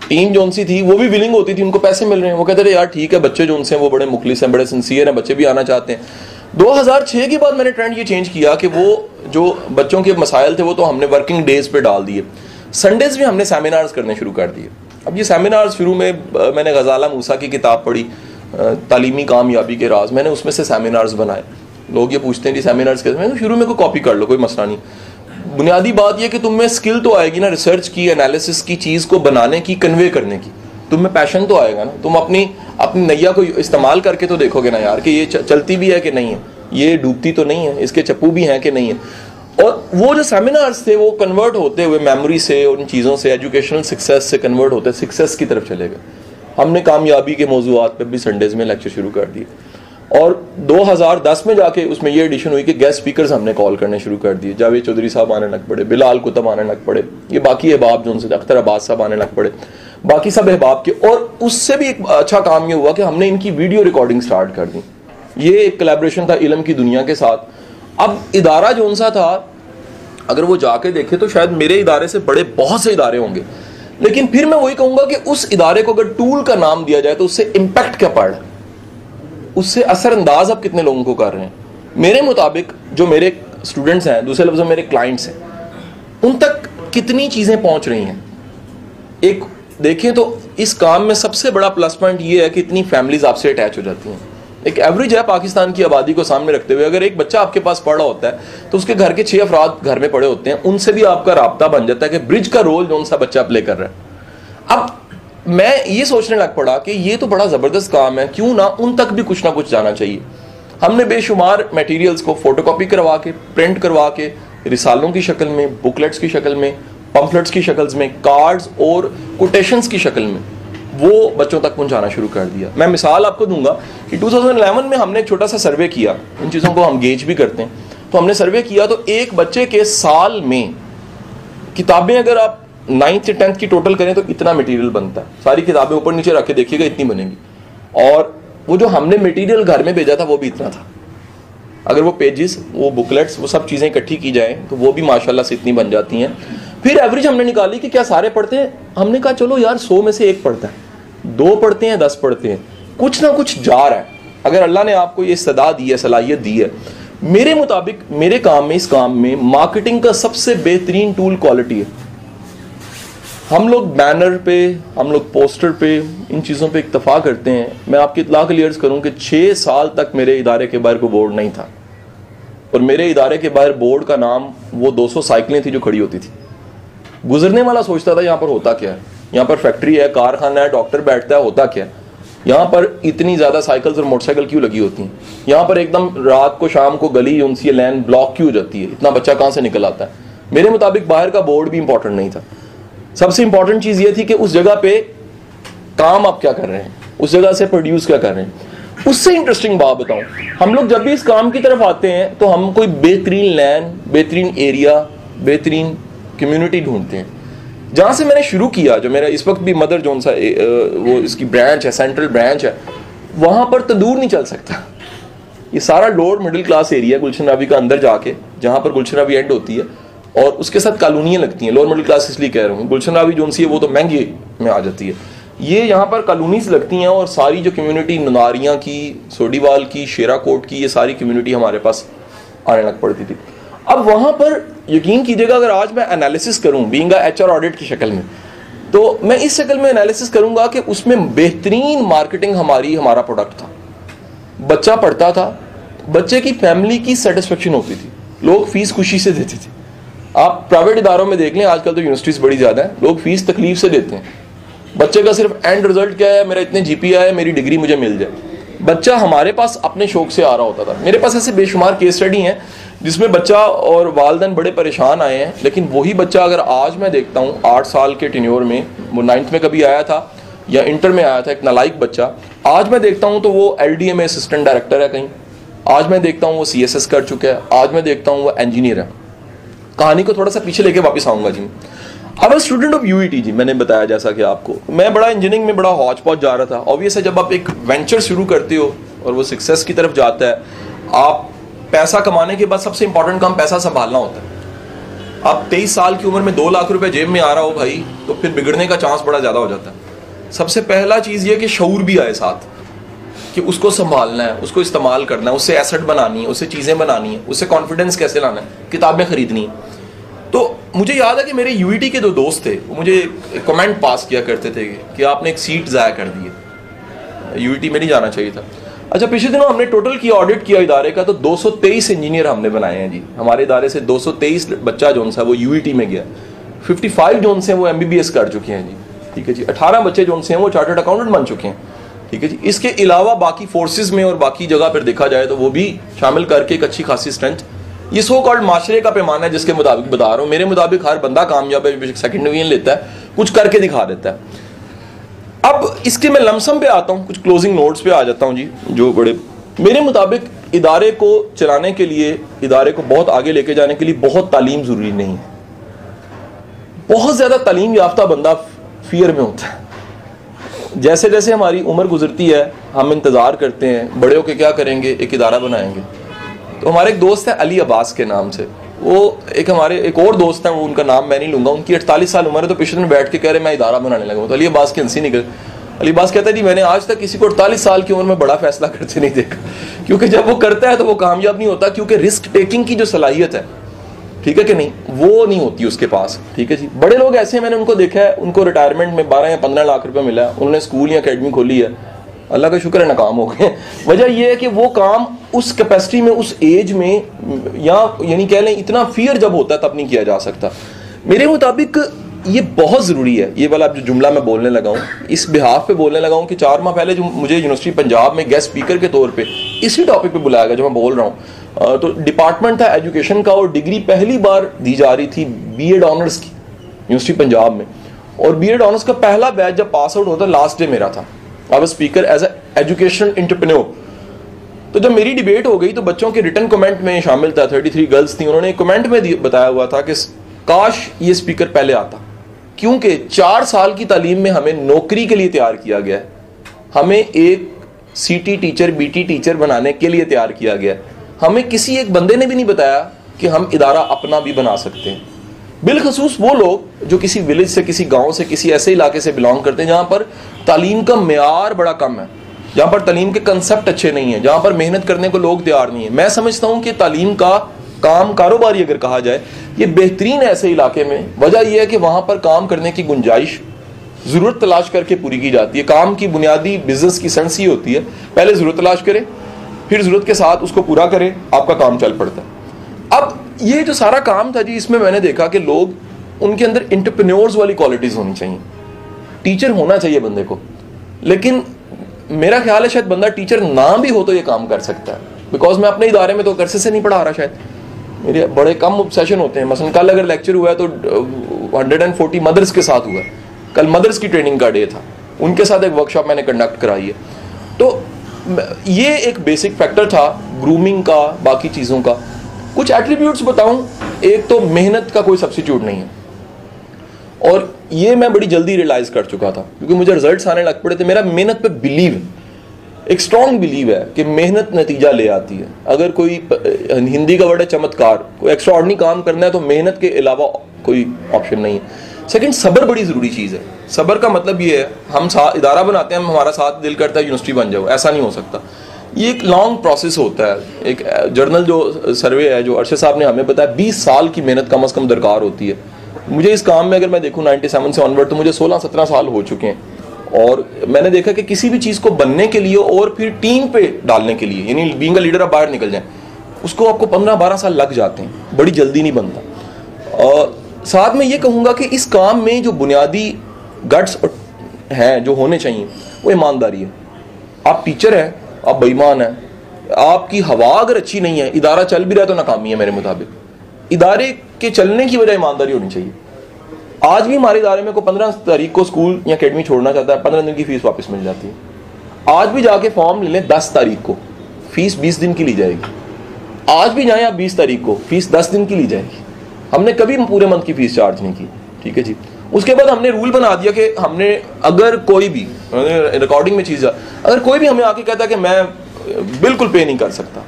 टीम जोन सी थी वो भी विलिंग होती थी, उनको पैसे मिल रहे हैं, वो कहते थे यार ठीक है, बच्चे जोन से वो बड़े मुखलिस हैं, बड़े सिंसियर हैं, बच्चे भी आना चाहते हैं। 2006 के बाद मैंने ट्रेंड ये चेंज किया कि वो जो बच्चों के मसाइल थे वो तो हमने वर्किंग डेज पे डाल दिए, संडेज भी हमने सेमिनार्स करने शुरू कर दिए। अब ये सेमिनार्स शुरू में मैंने गजाला मूसा की किताब पढ़ी, तालीमी कामयाबी के राज, मैंने उसमें से सेमिनार्स बनाए। लोग ये पूछते हैं जी सेमिनार्स कैसे, मैंने शुरू में को कॉपी कर लो, कोई मसला नहीं। बुनियादी बात यह कि तुम में स्किल तो आएगी ना, रिसर्च की, एनालिसिस की, चीज़ को बनाने की, कन्वे करने की, तुम में पैशन तो आएगा ना। तुम अपनी नैया को इस्तेमाल करके तो देखोगे ना यार कि ये चलती भी है कि नहीं है, ये डूबती तो नहीं है, इसके चप्पू भी हैं कि नहीं है। और वो जो सेमिनार्स थे वो कन्वर्ट होते हुए मेमोरी से, उन चीज़ों से, एजुकेशनल सक्सेस से कन्वर्ट होते सक्सेस की तरफ चले गए। हमने कामयाबी के मौजूआत पर भी संडेज में लेक्चर शुरू कर दिए और 2010 में जाके उसमें ये एडिशन हुई कि गेस्ट स्पीकर्स हमने कॉल करने शुरू कर दिए। जावेद चौधरी साहब आने लग पड़े, बिलाल कुतुब आने लग पड़े, ये बाकी अहबाब जो उनसे, अख्तर अब्बास साहब आने लग पड़े, बाकी सब अहबाब के। और उससे भी एक अच्छा काम ये हुआ कि हमने इनकी वीडियो रिकॉर्डिंग स्टार्ट कर दी। ये एक कोलैबोरेशन था इल्म की दुनिया के साथ। अब इदारा जो उनसा था, अगर वो जाके देखे तो शायद मेरे इदारे से बड़े बहुत से इदारे होंगे, लेकिन फिर मैं वही कहूँगा कि उस इदारे को अगर टूल का नाम दिया जाए तो उससे इम्पैक्ट क्या पड़ रहा है, उससे असरअंदाज अब कितने लोगों को कर रहे हैं। मेरे मुताबिक जो मेरे स्टूडेंट्स हैं, दूसरे लफ्ज़ों मेरे क्लाइंट्स हैं, उन तक कितनी चीज़ें पहुंच रही हैं। एक देखें तो इस काम में सबसे बड़ा प्लस पॉइंट ये है कि इतनी फैमिलीज आपसे अटैच हो जाती हैं। एक एवरेज है पाकिस्तान की आबादी को सामने रखते हुए, अगर एक बच्चा आपके पास पढ़ा होता है तो उसके घर के 6 अफराद घर में पड़े होते हैं, उनसे भी आपका राब्ता बन जाता है कि ब्रिज का रोल जो सा बच्चा प्ले कर रहा है। अब मैं ये सोचने लग पड़ा कि ये तो बड़ा ज़बरदस्त काम है, क्यों ना उन तक भी कुछ ना कुछ जाना चाहिए। हमने बेशुमार मटेरियल्स को फोटोकॉपी करवा के, प्रिंट करवा के, रिसालों की शक्ल में, बुकलेट्स की शक्ल में, पम्फलेट्स की शक्ल में, कार्ड्स और कोटेशंस की शक्ल में वो बच्चों तक पहुंचाना शुरू कर दिया। मैं मिसाल आपको दूंगा कि 2011 में हमने एक छोटा सा सर्वे किया, इन चीज़ों को हम गेज भी करते हैं। तो हमने सर्वे किया तो एक बच्चे के साल में किताबें अगर आप 9th से 10th की टोटल करें तो इतना मटेरियल बनता है। सारी किताबें ऊपर नीचे रख के देखिएगा इतनी बनेंगी, और वो जो हमने मटेरियल घर में भेजा था वो भी इतना था। अगर वो पेजेस, वो बुकलेट्स, वो सब चीज़ें इकट्ठी की जाएँ तो वो भी माशाल्लाह से इतनी बन जाती हैं। फिर एवरेज हमने निकाली कि क्या सारे पढ़ते हैं। हमने कहा चलो यार 100 में से 1 पढ़ता है, 2 पढ़ते हैं, 10 पढ़ते हैं, कुछ ना कुछ जा रहा है। अगर अल्लाह ने आपको ये सदा दी है, सलाहियत दी है, मेरे मुताबिक मेरे काम में, इस काम में मार्केटिंग का सबसे बेहतरीन टूल क्वालिटी है। हम लोग बैनर पे, हम लोग पोस्टर पे, इन चीज़ों पे इक्तफा करते हैं। मैं आपकी इत्तला के लिए अर्ज़ करूँ कि 6 साल तक मेरे इदारे के बाहर कोई बोर्ड नहीं था, और मेरे इदारे के बाहर बोर्ड का नाम वो 200 साइकिलें थी जो खड़ी होती थी। गुजरने वाला सोचता था यहाँ पर होता क्या है, यहाँ पर फैक्ट्री है, कारखाना है, डॉक्टर बैठता है, होता क्या है, यहाँ पर इतनी ज़्यादा साइकिल्स और मोटरसाइकिल क्यों लगी होती हैं, यहाँ पर एकदम रात को शाम को गली उनसी लाइन ब्लॉक क्यों हो जाती है, इतना बच्चा कहाँ से निकल आता है। मेरे मुताबिक बाहर का बोर्ड भी इंपॉर्टेंट नहीं था। सबसे इंपॉर्टेंट चीज़ ये थी कि उस जगह पे काम आप क्या कर रहे हैं, उस जगह से प्रोड्यूस क्या कर रहे हैं। उससे इंटरेस्टिंग बात बताऊं, हम लोग जब भी इस काम की तरफ आते हैं तो हम कोई बेहतरीन लैंड, बेहतरीन एरिया, बेहतरीन कम्युनिटी ढूंढते हैं। जहाँ से मैंने शुरू किया, जो मेरा इस वक्त भी मदर जोन सा वो इसकी ब्रांच है, सेंट्रल ब्रांच है, वहाँ पर तंदूर नहीं चल सकता। ये सारा लोअर मिडिल क्लास एरिया गुलशन रावी का अंदर जाके, जहाँ पर गुलशन रावी एंड होती है, और उसके साथ कॉलोनियाँ लगती हैं। लोअर मिडिल क्लास इसलिए कह रहा हूँ, गुलशन रावी जोन सी है वो तो महंगी में आ जाती है, ये यहाँ पर कॉलोनीज लगती हैं। और सारी जो कम्युनिटी ननारियाँ की, सोडीवाल की, शेराकोट की, ये सारी कम्युनिटी हमारे पास आने लग पड़ती थी। अब वहाँ पर यकीन कीजिएगा, अगर आज मैं एनालिसिस करूँ बीइंग HR ऑडिट की शक्ल में, तो मैं इस शक्ल में एनालिसिस करूँगा कि उसमें बेहतरीन मार्केटिंग हमारा प्रोडक्ट था। बच्चा पढ़ता था, बच्चे की फैमिली की सेटिस्फेक्शन होती थी, लोग फीस खुशी से देते थे। आप प्राइवेट इदारों में देख लें, आजकल तो यूनिवर्सिटीज़ बड़ी ज़्यादा है, लोग फीस तकलीफ से देते हैं। बच्चे का सिर्फ एंड रिजल्ट क्या है, मेरा इतने GPA है, मेरी डिग्री मुझे मिल जाए। बच्चा हमारे पास अपने शौक से आ रहा होता था। मेरे पास ऐसे बेशुमार केस स्टडी हैं जिसमें बच्चा और वालिदैन बड़े परेशान आए हैं, लेकिन वही बच्चा अगर आज मैं देखता हूँ 8 साल के टेन्योर में, वो 9th में कभी आया था या इंटर में आया था, एक नालायक बच्चा, आज मैं देखता हूँ तो वो LDA में असिस्टेंट डायरेक्टर है कहीं, आज मैं देखता हूँ वो CSS कर चुका है, आज मैं देखता हूँ वो इंजीनियर है। कहानी को थोड़ा सा पीछे लेके वापस आऊँगा जी। अब स्टूडेंट ऑफ UET जी, मैंने बताया जैसा कि आपको, मैं बड़ा इंजीनियरिंग में बड़ा हौच पौच जा रहा था। ऑब्वियस है, जब आप एक वेंचर शुरू करते हो और वो सक्सेस की तरफ जाता है, आप पैसा कमाने के बाद सबसे इंपॉर्टेंट काम पैसा संभालना होता है। आप 23 साल की उम्र में 2 लाख रुपए जेब में आ रहा हो भाई, तो फिर बिगड़ने का चांस बड़ा ज़्यादा हो जाता है। सबसे पहला चीज़ ये कि शऊर भी आए साथ, कि उसको संभालना है, उसको इस्तेमाल करना है, उससे एसेट बनानी है, उससे चीज़ें बनानी है, उससे कॉन्फिडेंस कैसे लाना है, किताबें खरीदनी है। तो मुझे याद है कि मेरे UET के 2 दोस्त थे, वो मुझे कमेंट पास किया करते थे कि आपने एक सीट ज़ाया कर दी है, UET में नहीं जाना चाहिए था। अच्छा, पिछले दिनों हमने टोटल किया, ऑडिट किया इदारे का, तो 223 इंजीनियर हमने बनाए हैं जी। हमारे इदारे से 223 बच्चा जोन सा वो UET में गया, 55 जोन से वो MBBS कर चुके हैं जी, ठीक है जी। 18 बच्चे जोन से हैं वो चार्टर्ड अकाउंटेंट बन चुके हैं, ठीक है जी। इसके अलावा बाकी फोर्सेज में और बाकी जगह पर देखा जाए तो वो भी शामिल करके एक अच्छी खासी स्ट्रेंथ, ये सो कॉल्ड माशरे का पैमाना है जिसके मुताबिक बता रहा हूँ। मेरे मुताबिक हर बंदा कामयाब है, सेकंड डिवीजन लेता है, कुछ करके दिखा देता है। अब इसके मैं लमसम पे आता हूँ, कुछ क्लोजिंग नोट्स पे आ जाता हूँ जी, जो बड़े मेरे मुताबिक इदारे को चलाने के लिए, इदारे को बहुत आगे लेके जाने के लिए बहुत तालीम ज़रूरी नहीं है। बहुत ज़्यादा तालीम याफ्ता बंदा फियर में होता है। जैसे जैसे हमारी उम्र गुजरती है, हम इंतज़ार करते हैं बड़े होके क्या करेंगे, एक इदारा बनाएंगे। तो हमारे एक दोस्त है अली अब्बास के नाम से, वो एक और दोस्त है, वो उनका नाम मैं नहीं लूँगा, उनकी 48 साल उम्र है, तो पिछले में बैठ के कह रहे मैं इदारा बनाने लगा। तो अली अब्बास की हंसी निकल, अली अब्बास कहता है जी मैंने आज तक किसी को 48 साल की उम्र में बड़ा फैसला करते नहीं देखा, क्योंकि जब वो करता है तो वो कामयाब नहीं होता, क्योंकि रिस्क टेकिंग की जो सलाहियत है ठीक है कि नहीं, वो नहीं होती उसके पास। ठीक है जी, बड़े लोग ऐसे हैं, मैंने उनको देखा है, उनको रिटायरमेंट में 12 या 15 लाख रुपए मिला है, उन्होंने स्कूल या अकेडमी खोली है, अल्लाह का शुक्र है नाकाम हो गए। वजह यह है कि वो काम उस कैपेसिटी में, उस एज में, या यानी कह लें इतना फियर जब होता है तब नहीं किया जा सकता। मेरे मुताबिक ये बहुत ज़रूरी है, ये वाला जो जुमला मैं बोलने लगा हूँ, इस बिहाफ पे बोलने लगा हूँ कि 4 माह पहले जो मुझे यूनिवर्सिटी पंजाब में गेस्ट स्पीकर के तौर पे इसी टॉपिक पे बुलाया गया जो मैं बोल रहा हूँ, तो डिपार्टमेंट था एजुकेशन का, और डिग्री पहली बार दी जा रही थी बीएड ऑनर्स की यूनिवर्सिटी पंजाब में, और बीएड ऑनर्स का पहला बैच जब पास आउट होता लास्ट डे मेरा था, I was speaker as a educational entrepreneur. तो जब मेरी डिबेट हो गई तो बच्चों के रिटन कमेंट में शामिल था, 33 गर्ल्स थी, उन्होंने कमेंट में बताया हुआ था कि काश ये स्पीकर पहले आता, क्योंकि 4 साल की तालीम में हमें नौकरी के लिए तैयार किया गया है, हमें एक सीटी टीचर बीटी टीचर बनाने के लिए तैयार किया गया है, हमें किसी एक बंदे ने भी नहीं बताया कि हम इदारा अपना भी बना सकते हैं। बिलखसूस वो लोग जो किसी विलेज से, किसी गांव से, किसी ऐसे इलाके से बिलोंग करते हैं जहां पर तालीम का मेयार बड़ा कम है, जहां पर तालीम के कंसेप्ट अच्छे नहीं है, जहां पर मेहनत करने को लोग तैयार नहीं है। मैं समझता हूं कि तालीम का काम कारोबारी अगर कहा जाए ये बेहतरीन है ऐसे इलाके में। वजह यह है कि वहां पर काम करने की गुंजाइश जरूरत तलाश करके पूरी की जाती है। काम की बुनियादी बिजनेस की सेंस ही होती है, पहले जरूरत तलाश करें, फिर जरूरत के साथ उसको पूरा करें, आपका काम चल पड़ता है। अब ये जो सारा काम था जी, इसमें मैंने देखा कि लोग, उनके अंदर एंटरप्रेन्योर्स वाली क्वालिटीज होनी चाहिए। टीचर होना चाहिए बंदे को, लेकिन मेरा ख्याल है शायद बंदा टीचर ना भी हो तो ये काम कर सकता है, बिकॉज मैं अपने इदारे में तो कर्से से नहीं पढ़ा रहा, शायद मेरे बड़े कम ऑब्सेशन होते हैं। मसलन कल अगर लेक्चर हुआ है तो 140 मदर्स के साथ हुआ है, कल मदर्स की ट्रेनिंग का डे था, उनके साथ एक वर्कशॉप मैंने कंडक्ट कराई है। तो ये एक बेसिक फैक्टर था ग्रूमिंग का, बाकी चीज़ों का। कुछ एट्रीब्यूट्स बताऊं, एक तो मेहनत का कोई सब्स्टिट्यूट नहीं है, और ये मैं बड़ी जल्दी रियलाइज कर चुका था क्योंकि मुझे रिजल्ट्स आने लग पड़े थे। मेरा मेहनत पे बिलीव, एक स्ट्रॉन्ग बिलीव है कि मेहनत नतीजा ले आती है। अगर कोई, हिंदी का वर्ड है चमत्कार, कोई एक्स्ट्रा ऑर्डिनरी काम करना है तो मेहनत के अलावा कोई ऑप्शन नहीं है। सेकंड, सब्र बड़ी ज़रूरी चीज़ है। सब्र का मतलब ये है, हम इदारा बनाते हैं, हमारा साथ दिल करता है यूनिवर्सिटी बन जाओ, ऐसा नहीं हो सकता। ये एक लॉन्ग प्रोसेस होता है। एक जर्नल जो सर्वे है जो अरशद साहब ने हमें बताया, 20 साल की मेहनत कम से कम दरकार होती है। मुझे इस काम में अगर मैं देखूँ 97 से ऑनवर्ड, तो मुझे 16-17 साल हो चुके हैं, और मैंने देखा कि किसी भी चीज़ को बनने के लिए और फिर टीम पे डालने के लिए, यानी बीइंग अ लीडर आप बाहर निकल जाएं, उसको आपको 15-12 साल लग जाते हैं, बड़ी जल्दी नहीं बनता। और साथ में ये कहूँगा कि इस काम में जो बुनियादी गट्स हैं जो होने चाहिए वो ईमानदारी है। आप टीचर हैं, आप बेईमान हैं, आपकी हवा अगर अच्छी नहीं है, इदारा चल भी रहा है तो नाकामी है मेरे मुताबिक। इदारे के चलने की वजह ईमानदारी होनी चाहिए। आज भी हमारे इदारे में को 15 तारीख को स्कूल या अकेडमी छोड़ना चाहता है, 15 दिन की फीस वापस मिल जाती है। आज भी जाके फॉर्म ले लें 10 तारीख को, फीस 20 दिन की ली जाएगी। आज भी जाएं आप 20 तारीख को, फीस 10 दिन की ली जाएगी। हमने कभी पूरे मंथ की फीस चार्ज नहीं की, ठीक है जी। उसके बाद हमने रूल बना दिया कि हमने, अगर कोई भी रिकॉर्डिंग में चीज़, अगर कोई भी हमें आके कहता है कि मैं बिल्कुल पे नहीं कर सकता,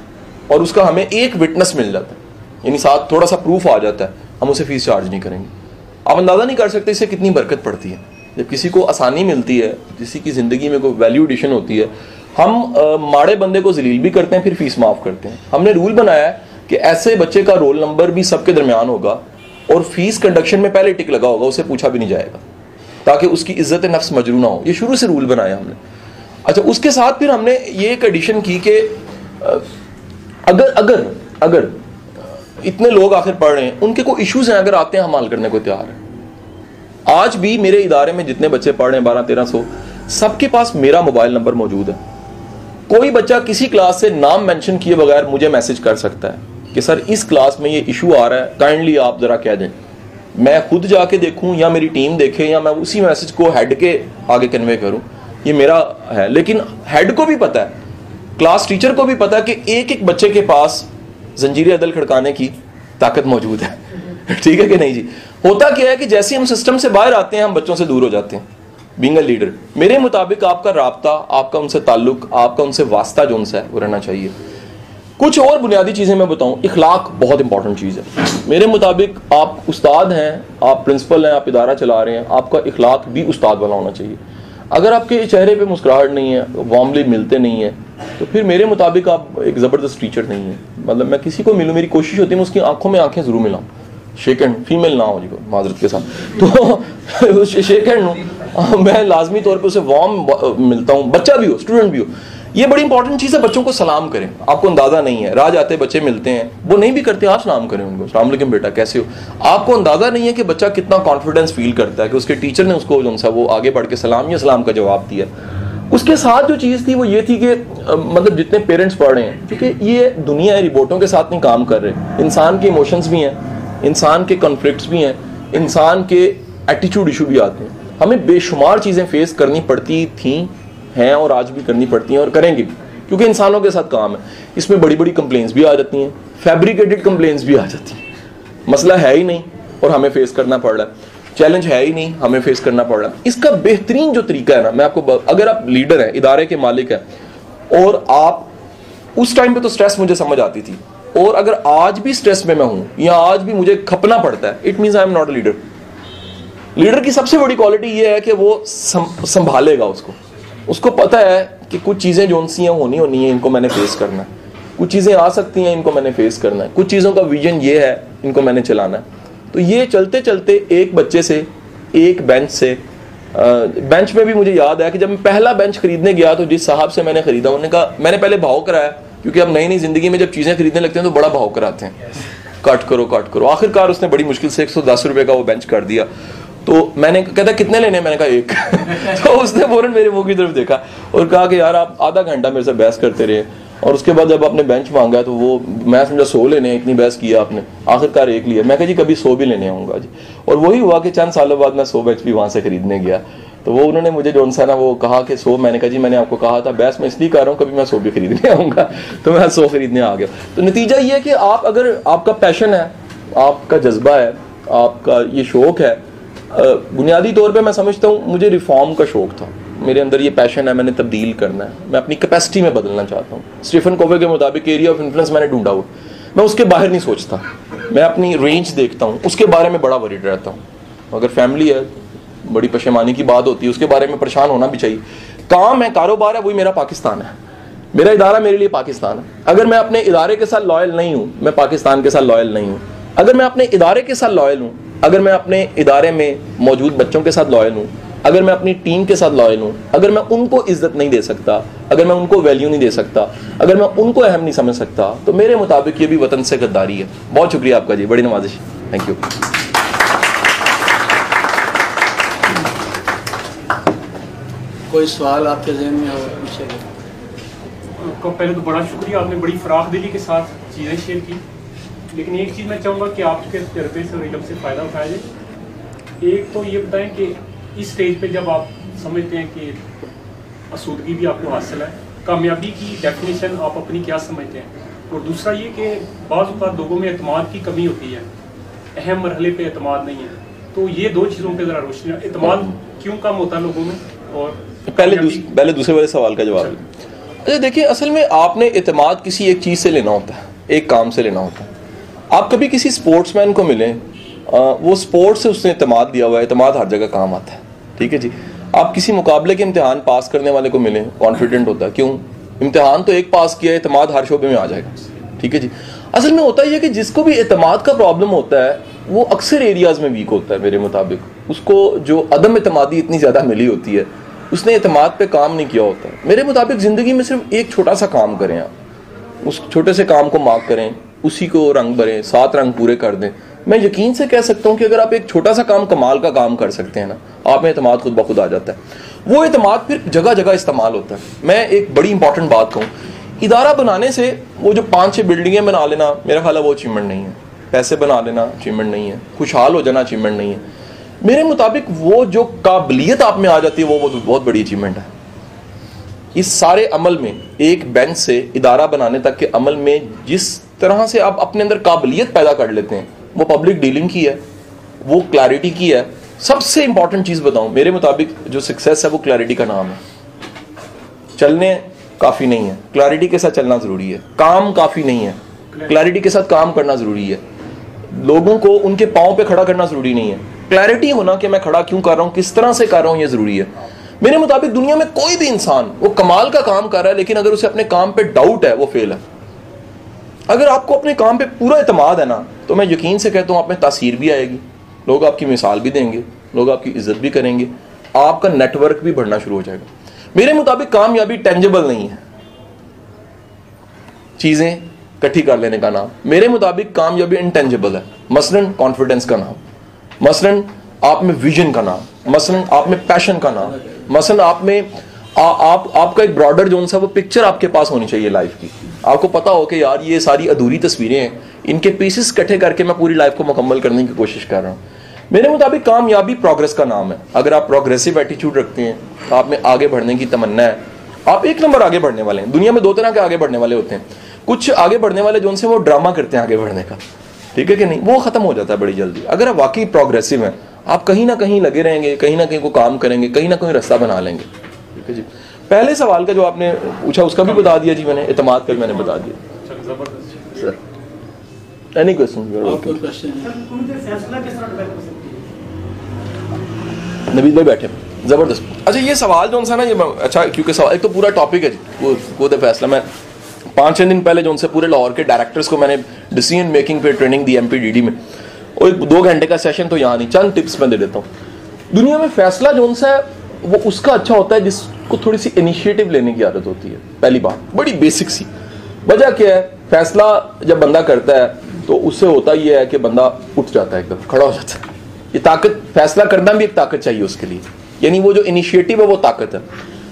और उसका हमें एक विटनेस मिल जाता है, यानी साथ थोड़ा सा प्रूफ आ जाता है, हम उसे फीस चार्ज नहीं करेंगे। आप अंदाज़ा नहीं कर सकते इससे कितनी बरकत पड़ती है। जब किसी को आसानी मिलती है, किसी की ज़िंदगी में कोई वैल्यू एडिशन होती है, हम माड़े बंदे को जलील भी करते हैं, फिर फीस माफ़ करते हैं। हमने रूल बनाया है कि ऐसे बच्चे का रोल नंबर भी सबके दरमियान होगा, और फीस कंडक्शन में पहले टिक लगा होगा, उसे पूछा भी नहीं जाएगा, ताकि उसकी इज्जत नफ्स मजरू ना हो। ये शुरू से रूल बनाया हमने। अच्छा, उसके साथ फिर हमने ये एक एडिशन की कि अगर इतने लोग आखिर पढ़ रहे हैं, उनके कोई इश्यूज हैं, अगर आते हैं हम हल करने को तैयार हैं। आज भी मेरे इदारे में जितने बच्चे पढ़ रहे हैं 1200-1300, सबके पास मेरा मोबाइल नंबर मौजूद है। कोई बच्चा किसी क्लास से नाम मेंशन किए बगैर मुझे मैसेज कर सकता है कि सर इस क्लास में ये इशू आ रहा है, काइंडली आप जरा कह दें। मैं खुद जाके देखूं या मेरी टीम देखे, या मैं उसी मैसेज को हेड के आगे कन्वे करूं, ये मेरा है। लेकिन हेड को भी पता है, क्लास टीचर को भी पता है कि एक एक बच्चे के पास जंजीर अदल खड़काने की ताकत मौजूद है। ठीक है कि नहीं जी। होता क्या है कि जैसे हम सिस्टम से बाहर आते हैं, हम बच्चों से दूर हो जाते हैं। बीइंग अ लीडर, मेरे मुताबिक आपका राब्ता, आपका उनसे ताल्लुक, आपका उनसे वास्ता जो उनसे है वो रहना चाहिए। कुछ और बुनियादी चीज़ें मैं बताऊं, इखलाक बहुत इंपॉर्टेंट चीज़ है मेरे मुताबिक। आप उस्ताद हैं, आप प्रिंसिपल हैं, आप इदारा चला रहे हैं, आपका इखलाक भी उस्ताद वाला होना चाहिए। अगर आपके चेहरे पे मुस्कुराहट नहीं है, वार्मली मिलते नहीं है, तो फिर मेरे मुताबिक आप एक ज़बरदस्त टीचर नहीं है। मतलब मैं किसी को मिलूँ, मेरी कोशिश होती है मैं उसकी आंखों में आंखें ज़रूर मिलाऊँ, शेक हैंड फीमेल ना हो जी माजरत के साथ, तो शेक हैंड मैं लाजमी तौर पे उसे वार्म मिलता हूँ, बच्चा भी हो स्टूडेंट भी हो। ये बड़ी इंपॉर्टेंट चीज़ है, बच्चों को सलाम करें। आपको अंदाज़ा नहीं है, राज आते बच्चे मिलते हैं, वो नहीं भी करते, आप सलाम करें उनको, अस्सलाम वालेकुम बेटा कैसे हो। आपको अंदाज़ा नहीं है कि बच्चा कितना कॉन्फिडेंस फील करता है कि उसके टीचर ने उसको जो सा वो आगे बढ़ के सलाम या सलाम का जवाब दिया। उसके साथ जो चीज़ थी वो ये थी कि मतलब जितने पेरेंट्स पढ़ रहे हैं, क्योंकि ये दुनिया है, रिपोर्टों के साथ नहीं काम कर रहे, इंसान के इमोशंस भी हैं, इंसान के कॉन्फ्लिक्ट्स भी हैं, इंसान के एटीट्यूड इशू भी आते हैं। हमें बेशुमार चीज़ें फेस करनी पड़ती थी, हैं और आज भी करनी पड़ती हैं और करेंगे, क्योंकि इंसानों के साथ काम है। इसमें बड़ी बड़ी कंप्लेंट्स भी आ जाती हैं, फैब्रिकेटेड कंप्लेंट्स भी आ जाती हैं। मसला है ही नहीं और हमें फेस करना पड़ रहा है, चैलेंज है ही नहीं, हमें फेस करना पड़ रहा है। इसका बेहतरीन जो तरीका है ना, मैं आपको अगर आप लीडर हैं, इदारे के मालिक हैं और आप उस टाइम पे तो स्ट्रेस मुझे समझ आती थी, और अगर आज भी स्ट्रेस में मैं हूं या आज भी मुझे खपना पड़ता है, it means I am not a leader. Leader की सबसे बड़ी क्वालिटी ये है कि वो संभालेगा उसको पता है कि कुछ चीज़ें जो सी हैं होनी है, इनको मैंने फेस करना है, कुछ चीज़ें आ सकती हैं, इनको मैंने फेस करना है, कुछ चीज़ों का विजन ये है, इनको मैंने चलाना है। तो ये चलते चलते एक बच्चे से, एक बेंच से, बेंच में भी मुझे याद है कि जब मैं पहला बेंच खरीदने गया तो जिस साहब से मैंने खरीदा, उन्होंने कहा, मैंने पहले भाव कराया, क्योंकि अब नई नई ज़िंदगी में जब चीज़ें खरीदने लगते हैं तो बड़ा भाव कराते हैं, काट करो। आखिरकार उसने बड़ी मुश्किल से 110 रुपये का वो बेंच कर दिया। तो मैंने कहता कितने लेने, मैंने कहा एक। तो उसने फौरन मेरे मुंह की तरफ देखा और कहा कि यार आप आधा घंटा मेरे से बहस करते रहे, और उसके बाद जब आपने बेंच मांगा तो वो मैं समझा 100 लेने, इतनी बहस किया आपने, आखिरकार एक लिया। मैं कहा जी कभी 100 भी लेने आऊँगा जी। और वही हुआ कि चंद सालों बाद मैं 100 बेंच भी वहाँ से खरीदने गया। तो वो उन्होंने मुझे जो सा ना वो कहा कि 100, मैंने कहा जी मैंने आपको कहा था बहस मैं इसलिए कर रहा हूँ, कभी मैं 100 भी खरीदने आऊँगा। तो मैं 100 खरीदने आ गया। तो नतीजा ये है कि आप अगर आपका पैशन है, आपका जज्बा है, आपका ये शौक़ है, बुनियादी तौर पे मैं समझता हूँ मुझे रिफॉर्म का शौक़ था, मेरे अंदर ये पैशन है, मैंने तब्दील करना है, मैं अपनी कैपेसिटी में बदलना चाहता हूँ। स्टीफन कोवे के मुताबिक एरिया ऑफ इन्फ्लुएंस मैंने ढूंढा हुआ, मैं उसके बाहर नहीं सोचता, मैं अपनी रेंज देखता हूँ, उसके बारे में बड़ा वरीड रहता हूँ। अगर फैमिली है, बड़ी पशेमानी की बात होती है, उसके बारे में परेशान होना भी चाहिए। काम है, कारोबार है, वही मेरा पाकिस्तान है, मेरा इदारा मेरे लिए पाकिस्तान है। अगर मैं अपने इदारे के साथ लॉयल नहीं हूँ, मैं पाकिस्तान के साथ लॉयल नहीं हूँ। अगर मैं अपने इदारे के साथ लॉयल हूँ, अगर मैं अपने इदारे में मौजूद बच्चों के साथ लॉयल हूँ, अगर मैं अपनी टीम के साथ लॉयल हूँ, अगर मैं उनको इज्जत नहीं दे सकता, अगर मैं उनको वैल्यू नहीं दे सकता, अगर मैं उनको अहम नहीं समझ सकता, तो मेरे मुताबिक ये भी वतन से गद्दारी है। बहुत शुक्रिया आपका जी, बड़ी नवाजिश, थैंक यू। कोई सवाल आपके ज़हन में हो पूछे? आपका पहले तो बड़ा शुक्रिया, आपने बड़ी फराख दिली के साथ चीज़ें शेयर की। लेकिन एक चीज़ मैं चाहूँगा कि आपके तजर्बे से और इल्म से फ़ायदा उठाया जाए। एक तो ये बताएं कि इस स्टेज पे जब आप समझते हैं कि आसूदगी भी आपको हासिल है, कामयाबी की डेफिनेशन आप अपनी क्या समझते हैं? और दूसरा ये कि बाज़ औक़ात लोगों में एतमाद की कमी होती है, अहम मरहले पे एतमाद नहीं है, तो ये दो चीज़ों पे ज़रा रोशनी, एतमाद क्यों कम होता है लोगों में? और पहले दूसरे वाले सवाल का जवाब। अच्छा देखिए, असल में आपने एतमाद किसी एक चीज़ से लेना होता है, एक काम से लेना होता है। आप कभी किसी स्पोर्ट्समैन को मिलें, वो स्पोर्ट्स से उसने एतमाद दिया हुआ है, एतमाद हर जगह काम आता है, ठीक है जी। आप किसी मुकाबले के इम्तिहान पास करने वाले को मिलें, कॉन्फिडेंट होता है, क्यों? इम्तिहान तो एक पास किया, एतमाद हर शोबे में आ जाएगा, ठीक है जी। असल में होता यह है कि जिसको भी एतमाद का प्रॉब्लम होता है वो अक्सर एरियाज़ में वीक होता है मेरे मुताबिक। उसको जो अदम एतमादी इतनी ज़्यादा मिली होती है, उसने एतमाद पे काम नहीं किया होता है। मेरे मुताबिक ज़िंदगी में सिर्फ एक छोटा सा काम करें आप, उस छोटे से काम को मार्क करें, उसी को रंग भरें, 7 रंग पूरे कर दें। मैं यकीन से कह सकता हूँ कि अगर आप एक छोटा सा काम कमाल का काम कर सकते हैं ना, आप में एतमाद खुद ब खुद आ जाता है। वो एतमाद फिर जगह जगह इस्तेमाल होता है। मैं एक बड़ी इंपॉर्टेंट बात कहूँ, इदारा बनाने से वो जो 5-6 बिल्डिंगें बना लेना, मेरा ख्याल है वो अचीवमेंट नहीं है। पैसे बना लेना अचीवमेंट नहीं है, खुशहाल हो जाना अचीवमेंट नहीं है। मेरे मुताबिक वो जो काबिलियत आप में आ जाती है वो बहुत बड़ी अचीवमेंट है। इस सारे अमल में, एक बेंच से इदारा बनाने तक के अमल में, जिस तरह से आप अपने अंदर काबिलियत पैदा कर लेते हैं, वो पब्लिक डीलिंग की है, वो क्लैरिटी की है। सबसे इंपॉर्टेंट चीज़ बताऊं, मेरे मुताबिक जो सक्सेस है वो क्लैरिटी का नाम है। चलने काफ़ी नहीं है, क्लैरिटी के साथ चलना ज़रूरी है। काम काफ़ी नहीं है, क्लैरिटी के साथ काम करना ज़रूरी है। लोगों को उनके पाँव पे खड़ा करना ज़रूरी नहीं है, क्लैरिटी होना कि मैं खड़ा क्यों कर रहा हूँ, किस तरह से कर रहा हूँ, ये ज़रूरी है। मेरे मुताबिक दुनिया में कोई भी इंसान वो कमाल का काम कर रहा है, लेकिन अगर उसे अपने काम पे डाउट है, वो फेल है। अगर आपको अपने काम पे पूरा एतमाद है ना, तो तो मैं यकीन से कहता हूँ आप में तासीर भी आएगी, लोग आपकी मिसाल भी देंगे, लोग आपकी इज्जत भी करेंगे, आपका नेटवर्क भी बढ़ना शुरू हो जाएगा। मेरे मुताबिक कामयाबी टेंजिबल नहीं है, चीज़ें इकट्ठी कर लेने का नाम। मेरे मुताबिक कामयाबी इंटेंजिबल है। मसलन कॉन्फिडेंस का नाम, मसलन आप में विजन का नाम, मसलन आप में पैशन का नाम, मसलन आप में आपका एक ब्रॉडर जो सा वो पिक्चर आपके पास होनी चाहिए लाइफ की। आपको पता हो कि यार ये सारी अधूरी तस्वीरें हैं, इनके पीसेस इकट्ठे करके मैं पूरी लाइफ को मुकम्मल करने की कोशिश कर रहा हूँ। मेरे मुताबिक कामयाबी प्रोग्रेस का नाम है। अगर आप प्रोग्रेसिव एटीट्यूड रखते हैं, आप में आगे बढ़ने की तमन्ना है, आप एक नंबर आगे बढ़ने वाले हैं। दुनिया में दो तरह के आगे बढ़ने वाले होते हैं। कुछ आगे बढ़ने वाले जो उनसे वो ड्रामा करते हैं आगे बढ़ने का, ठीक है कि नहीं, वो खत्म हो जाता है बड़ी जल्दी। अगर आप वाकई प्रोग्रेसिव हैं, आप कहीं ना कहीं लगे रहेंगे, कहीं ना कहीं को काम करेंगे, कहीं ना कहीं रास्ता बना लेंगे। ठीक है जी। पहले सवाल का जो आपने पूछा उसका भी बता दिया जी मैंने, इत्मीनान कर मैंने बता दिया। Sir any question? नबीद भाई बैठे, जबरदस्त। अच्छा ये सवाल जो सा ना ये अच्छा, क्योंकि सवाल एक तो पूरा टॉपिक है जी वो फैसला। मैं 5-6 दिन पहले जो उनसे पूरे लाहौर के डायरेक्टर्स को मैंने डिसीजन मेकिंग पे ट्रेनिंग दी MPDD में, और एक 2 घंटे का सेशन तो यहाँ नहीं, चंद टिप्स मैं दे देता हूँ। दुनिया में फैसला जो सा है वो उसका अच्छा होता है जिसको थोड़ी सी इनिशिएटिव लेने की आदत होती है। पहली बात बड़ी बेसिक सी वजह क्या है, फैसला जब बंदा करता है तो उससे होता ही है कि बंदा उठ जाता है, एकदम खड़ा हो जाता है। ये ताकत, फैसला करना भी एक ताकत चाहिए उसके लिए, यानी वो जो इनिशिएटिव है वो ताकत है।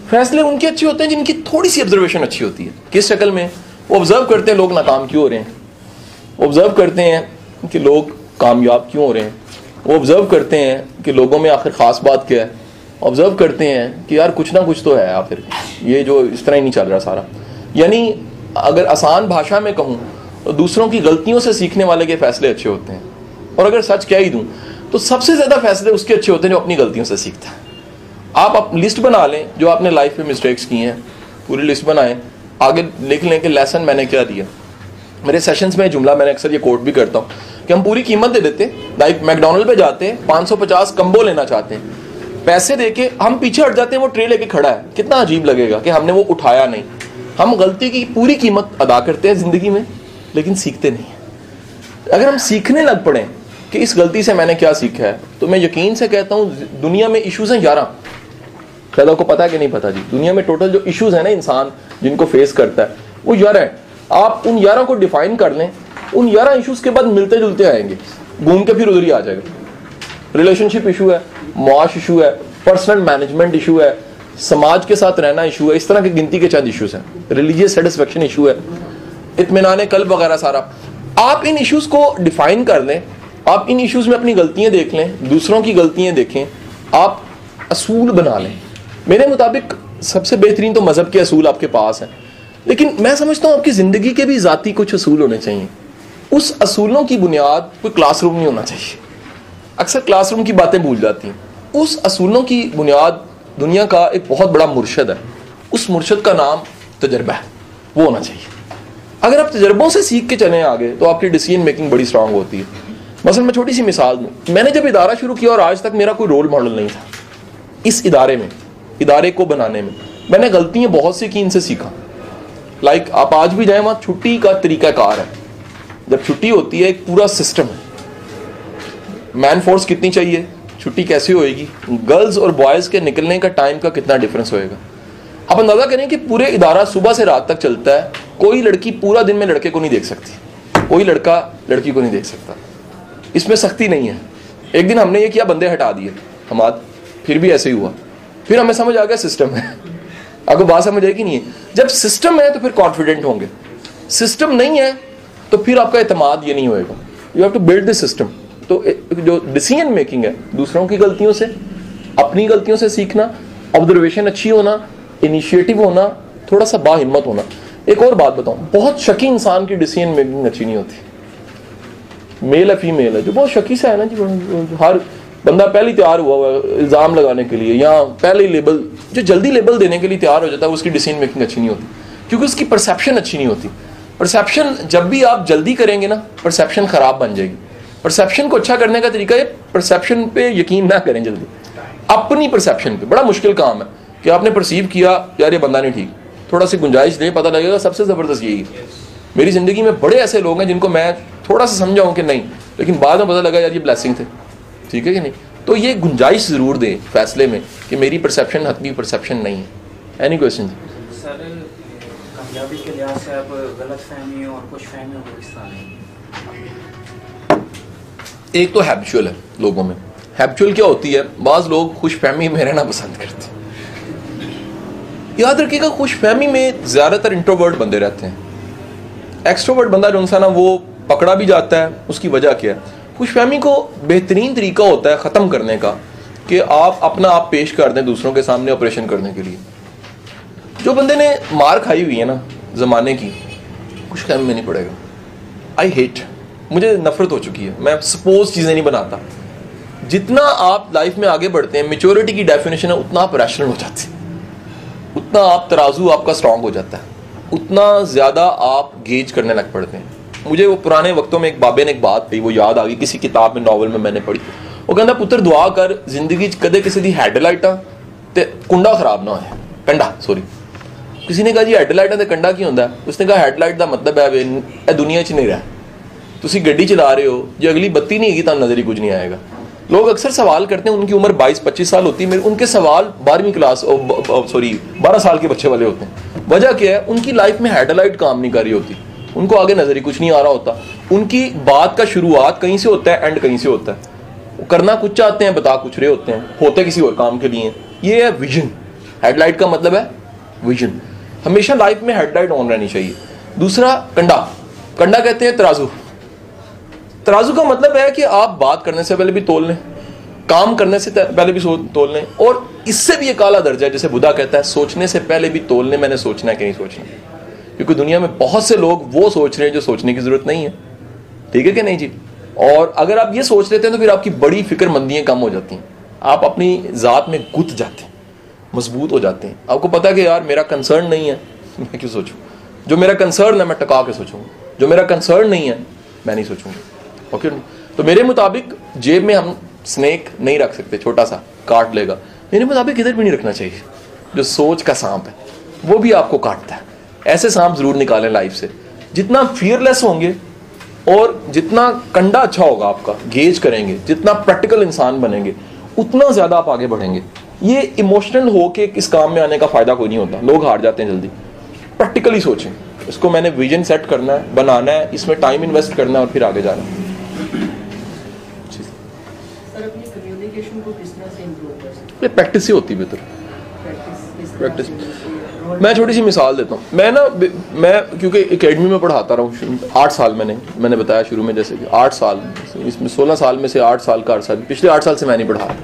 फैसले उनके अच्छे होते हैं जिनकी थोड़ी सी ऑब्जर्वेशन अच्छी होती है। किस शक्ल में? वो ऑब्जर्व करते हैं लोग नाकाम क्यों हो रहे हैं, ऑब्जर्व करते हैं कि लोग कामयाब क्यों हो रहे हैं, वो ऑब्जर्व करते हैं कि लोगों में आखिर ख़ास बात क्या है, ऑब्जर्व करते हैं कि यार कुछ ना कुछ तो है, आखिर ये जो इस तरह ही नहीं चल रहा सारा। यानी अगर आसान भाषा में कहूँ तो दूसरों की गलतियों से सीखने वाले के फैसले अच्छे होते हैं। और अगर सच कह ही दूँ तो सबसे ज़्यादा फैसले उसके अच्छे होते हैं जो अपनी गलतियों से सीखता है। आप लिस्ट बना लें जो आपने लाइफ में मिस्टेक्स की हैं, पूरी लिस्ट बनाएं, आगे लिख लें कि लेसन मैंने क्या दिया। मेरे सेशंस में जुमला मैंने अक्सर ये कोट भी करता हूँ कि हम पूरी कीमत दे देते हैं। लाइक मैकडोनल्ड पे जाते हैं, 550 कम्बो लेना चाहते हैं, पैसे देके हम पीछे हट जाते हैं, वो ट्रे लेके खड़ा है, कितना अजीब लगेगा कि हमने वो उठाया नहीं। हम गलती की पूरी कीमत अदा करते हैं ज़िंदगी में, लेकिन सीखते नहीं हैं। अगर हम सीखने लग पड़े कि इस गलती से मैंने क्या सीखा है, तो मैं यकीन से कहता हूँ दुनिया में इश्यूज़ हैं 11। शायद आपको पता है कि नहीं पता जी, दुनिया में टोटल जो इश्यूज़ हैं ना इंसान जिनको फेस करता है वो 11 है। आप उन 11 को डिफाइन कर लें, उन 11 इश्यूज़ के बाद मिलते जुलते आएंगे, घूम के फिर उधर ही आ जाएगा। रिलेशनशिप इशू है, मुआश इशू है, पर्सनल मैनेजमेंट इशू है, समाज के साथ रहना इशू है, इस तरह की गिनती के चंद इश्यूज़ हैं। रिलीजियस सेटिस्फेक्शन इशू है, इत्मीनान कल्ब वगैरह सारा। आप इन इश्यूज़ को डिफाइन कर लें, आप इन इश्यूज़ में अपनी गलतियाँ देख लें, दूसरों की गलतियाँ देखें, आप असूल बना लें। मेरे मुताबिक सबसे बेहतरीन तो मज़हब के असूल आपके पास हैं, लेकिन मैं समझता हूँ आपकी ज़िंदगी के भी ज़ाती कुछ असूल होने चाहिए। उस असूलों की बुनियाद कोई क्लासरूम नहीं होना चाहिए। अक्सर क्लासरूम की बातें भूल जाती हैं। उस असूलों की बुनियाद दुनिया का एक बहुत बड़ा मुर्शद है, उस मुर्शद का नाम तजर्बा है, वो होना चाहिए। अगर आप तजर्बों से सीख के चलें आगे तो आपकी डिसीजन मेकिंग बड़ी स्ट्रांग होती है। मसलन मैं छोटी सी मिसाल दूँ, मैंने जब इदारा शुरू किया और आज तक मेरा कोई रोल मॉडल नहीं था इस इदारे में, इदारे को बनाने में, मैंने गलतियाँ बहुत सी की, इनसे सीखा। लाइक आप आज भी जाएँ वहाँ छुट्टी का तरीक़ाकार है, जब छुट्टी होती है एक पूरा सिस्टम है, मैन फोर्स कितनी चाहिए, छुट्टी कैसे होएगी, गर्ल्स और बॉयज़ के निकलने का टाइम का कितना डिफरेंस होएगा। आप अंदाज़ा करें कि पूरे इदारा सुबह से रात तक चलता है, कोई लड़की पूरा दिन में लड़के को नहीं देख सकती, कोई लड़का लड़की को नहीं देख सकता। इसमें सख्ती नहीं है। एक दिन हमने ये किया, बंदे हटा दिए हमाद, फिर भी ऐसे ही हुआ, फिर हमें समझ आ गया सिस्टम है। आपको बात समझ आएगी नहीं है। जब सिस्टम है तो फिर कॉन्फिडेंट होंगे, सिस्टम नहीं है तो फिर आपका एतमाद ये नहीं होएगा। You have to build this system. तो जो डिसीजन मेकिंग है, दूसरों की गलतियों से, अपनी गलतियों से सीखना, ऑब्जर्वेशन अच्छी होना, इनिशिएटिव होना, थोड़ा सा बाहिम्मत होना। एक और बात बताऊं, बहुत शकी इंसान की डिसीजन मेकिंग अच्छी नहीं होती। मेल है फीमेल है, जो बहुत शकी सा है ना जी, हर बंदा पहले ही तैयार हुआ है इल्ज़ाम लगाने के लिए, या पहले ही लेबल, जो जल्दी लेबल देने के लिए तैयार हो जाता है, उसकी डिसीजन मेकिंग अच्छी नहीं होती, क्योंकि उसकी परसेप्शन अच्छी नहीं होती। परसेप्शन जब भी आप जल्दी करेंगे ना, परसेप्शन ख़राब बन जाएगी। परसेप्शन को अच्छा करने का तरीका है परसेप्शन पे यकीन ना करें जल्दी, अपनी परसेप्शन पे। बड़ा मुश्किल काम है कि आपने परसीव किया यार ये बंदा नहीं ठीक, थोड़ा सी गुंजाइश दें, पता लगेगा। सबसे ज़बरदस्त यही है, मेरी ज़िंदगी में बड़े ऐसे लोग हैं जिनको मैं थोड़ा सा समझाऊँ कि नहीं, लेकिन बाद में पता लगा यार ये ब्लेसिंग थे, ठीक है कि नहीं। तो ये गुंजाइश ज़रूर दें फैसले में कि मेरी परसेप्शन हतमी परसेप्शन नहीं है। Any question? सर कामयाबी के लिहाज से अब गलत फहमी और खुश फहमियों को किस तरह नहीं? एक तो हैबिचुअल है लोगों में। हैबिचुअल क्या होती है, बाज़ लोग खुश फहमी में रहना पसंद करते हैं। याद रखिएगा खुश फहमी में ज़्यादातर इंट्रोवर्ट बंदे रहते हैं। एक्सट्रोवर्ट बंदा जो इंसान है वो पकड़ा भी जाता है। उसकी वजह क्या है? खुशफहमी को बेहतरीन तरीका होता है ख़त्म करने का कि आप अपना आप पेश कर दें दूसरों के सामने ऑपरेशन करने के लिए। जो बंदे ने मार खाई हुई है ना ज़माने की, खुशफहमी में नहीं पड़ेगा। आई हेट, मुझे नफरत हो चुकी है, मैं सपोज चीज़ें नहीं बनाता। जितना आप लाइफ में आगे बढ़ते हैं, मेच्योरिटी की डेफिनेशन है उतना आप रैशनल हो जाते हैं, उतना आप तराजू आपका स्ट्रांग हो जाता है, उतना ज़्यादा आप गेज करने लग पड़ते हैं। मुझे वो पुराने वक्तों में एक बाबे ने एक बात कही, वो याद आ गई, किसी किताब में नॉवल में मैंने पढ़ी। वो कहता पुत्र दुआ कर जिंदगी कदे किसी दी हैडलाइटा ते कुंडा खराब ना होए, कंडा सॉरी। किसी ने कहा जी हैडलाइटा ते कंडा की होंदा है? उसने कहा हैडलाइट का मतलब है वे दुनिया च नहीं रहा, तुसी गड्डी चला रहे हो, जो अगली बत्ती नहीं हैगी तो नजर ही कुछ नहीं आएगा। लोग अक्सर सवाल करते हैं, उनकी उम्र 22-25 साल होती है, मेरे उनके सवाल 12वीं क्लास 12 साल के बच्चे वाले होते हैं। वजह क्या है? उनकी लाइफ में हेडलाइट काम नहीं कर रही होती, उनको आगे नजर ही कुछ नहीं आ रहा होता। उनकी बात का शुरुआत कहीं से होता है, एंड कहीं से होता है। वो करना कुछ चाहते हैं, बता कुछ रहे होते हैं, होते किसी और काम के लिए। ये है विजन। हेडलाइट का मतलब है विजन। हमेशा लाइफ में हेडलाइट ऑन रहनी चाहिए। दूसरा कंडा, कंडा कहते हैं तराजू। तराजू का मतलब है कि आप बात करने से पहले भी तोल लें, काम करने से पहले भी तोल लें, और इससे भी एक आला दर्जा है जैसे बुद्धा कहता है सोचने से पहले भी तोल लें, मैंने सोचना है कि नहीं सोचना। क्योंकि दुनिया में बहुत से लोग वो सोच रहे हैं जो सोचने की जरूरत नहीं है, ठीक है कि नहीं जी। और अगर आप ये सोच लेते हैं तो फिर आपकी बड़ी फिक्रमंदियां कम हो जाती हैं, आप अपनी ज़ात में गुत जाते हैं, मजबूत हो जाते हैं। आपको पता है कि यार मेरा कंसर्न नहीं है, मैं क्यों सोचूं? जो मेरा कंसर्न है मैं टका के सोचूंगा, जो मेरा कंसर्न नहीं है मैं नहीं सोचूंगा। ओके, तो मेरे मुताबिक जेब में हम स्नेक नहीं रख सकते, छोटा सा काट लेगा। मेरे मुताबिक इधर भी नहीं रखना चाहिए। जो सोच का सांप है वो भी आपको काटता है। ऐसे सांप जरूर निकालें लाइफ से। जितना फियरलेस होंगे और जितना कंडा अच्छा होगा आपका, गेज करेंगे, जितना प्रैक्टिकल इंसान बनेंगे, उतना ज्यादा आप आगे बढ़ेंगे। ये इमोशनल हो के इस काम में आने का फायदा कोई नहीं होता, लोग हार जाते हैं जल्दी। प्रैक्टिकली सोचें, इसको मैंने विजन सेट करना है, बनाना है, इसमें टाइम इन्वेस्ट करना है और फिर आगे जाना है। प्रैक्टिस ही होती है बेहतर। प्रैक्टिस। मैं छोटी सी मिसाल देता हूँ। मैं क्योंकि एकेडमी में पढ़ाता रहा हूँ 8 साल, मैंने बताया शुरू में, जैसे कि 8 साल, इसमें 16 साल में से 8 साल का अर्सा, पिछले 8 साल से मैं नहीं पढ़ा,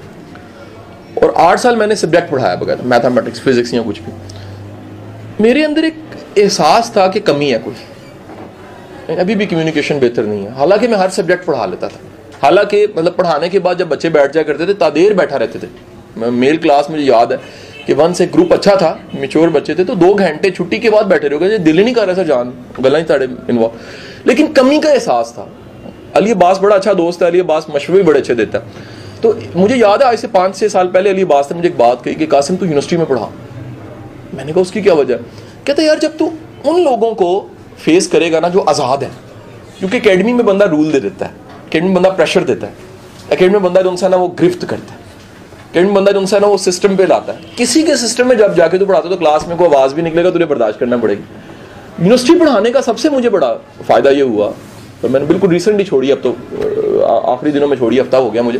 और 8 साल मैंने सब्जेक्ट पढ़ाया बगैर, मैथमेटिक्स, फिजिक्स या कुछ भी। मेरे अंदर एक एहसास था कि कमी है कोई, अभी भी कम्युनिकेशन बेहतर नहीं है। हालांकि मैं हर सब्जेक्ट पढ़ा लेता था, हालांकि मतलब पढ़ाने के बाद जब बच्चे बैठ जाया करते थे तादेर बैठा रहते थे। मेल क्लास मुझे याद है कि वन से ग्रुप अच्छा था, मेच्योर बच्चे थे, तो 2 घंटे छुट्टी के बाद बैठे रहोगे, दिल ही नहीं कर रहा सर जान, गला ही ताड़े इन्वॉल्व। लेकिन कमी का एहसास था। अली अब्बास बड़ा अच्छा दोस्त है, अली अब्बास मशवरे भी बड़े अच्छे देता है। तो मुझे याद है आज से 5-6 साल पहले अली अब्बास ने मुझे एक बात कही कि कासिम तू यूनिवर्सिटी में पढ़ा। मैंने कहा उसकी क्या वजह? कहता यार जब तू उन लोगों को फेस करेगा ना जो आज़ाद है, क्योंकि अकेडमी में बंदा रूल दे देता है, अकेडमी में बंदा प्रेशर देता है, अकेडमी में बंदा जो उनसे ना वो गिरफ्त करता है, अकेडमी में बंदा जो उनसे ना वो सिस्टम पे लाता है। किसी के सिस्टम में जब जाके तू पढ़ाता तो क्लास में कोई आवाज़ भी निकलेगा, तुझे बर्दाश्त करना पड़ेगी। यूनिवर्सिटी पढ़ाने का सबसे मुझे बड़ा फ़ायदा ये हुआ, तो मैंने बिल्कुल रिसेंटली छोड़ी, अब तो आखिरी दिनों में छोड़ी, हफ्ता हो गया मुझे।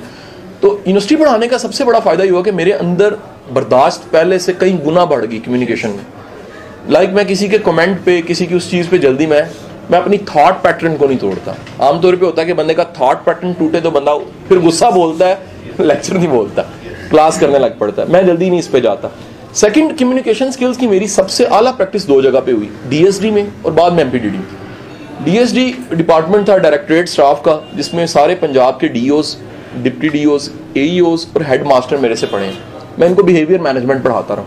तो यूनिवर्सिटी पढ़ाने का सबसे बड़ा फ़ायदा ये हुआ कि मेरे अंदर बर्दाश्त पहले से कई गुना बढ़ गई कम्युनिकेशन में। लाइक मैं किसी के कमेंट पे, किसी की उस चीज़ पे जल्दी मैं अपनी थॉट पैटर्न को नहीं तोड़ता। आमतौर पे होता है कि बंदे का थॉट पैटर्न टूटे तो बंदा फिर गुस्सा बोलता है, लेक्चर नहीं बोलता, क्लास करने लग पड़ता है। मैं जल्दी नहीं इस पे जाता। सेकंड, कम्युनिकेशन स्किल्स की मेरी सबसे आला प्रैक्टिस 2 जगह पे हुई, डीएसडी में और बाद में एमपीडीडी। डीएसडी डिपार्टमेंट था डायरेक्टरेट स्टाफ का, जिसमें सारे पंजाब के डीओज, डिप्टी डीओज, एईओज और हेड मास्टर मेरे से पढ़े हैं। मैं इनको बिहेवियर मैनेजमेंट पढ़ाता रहा।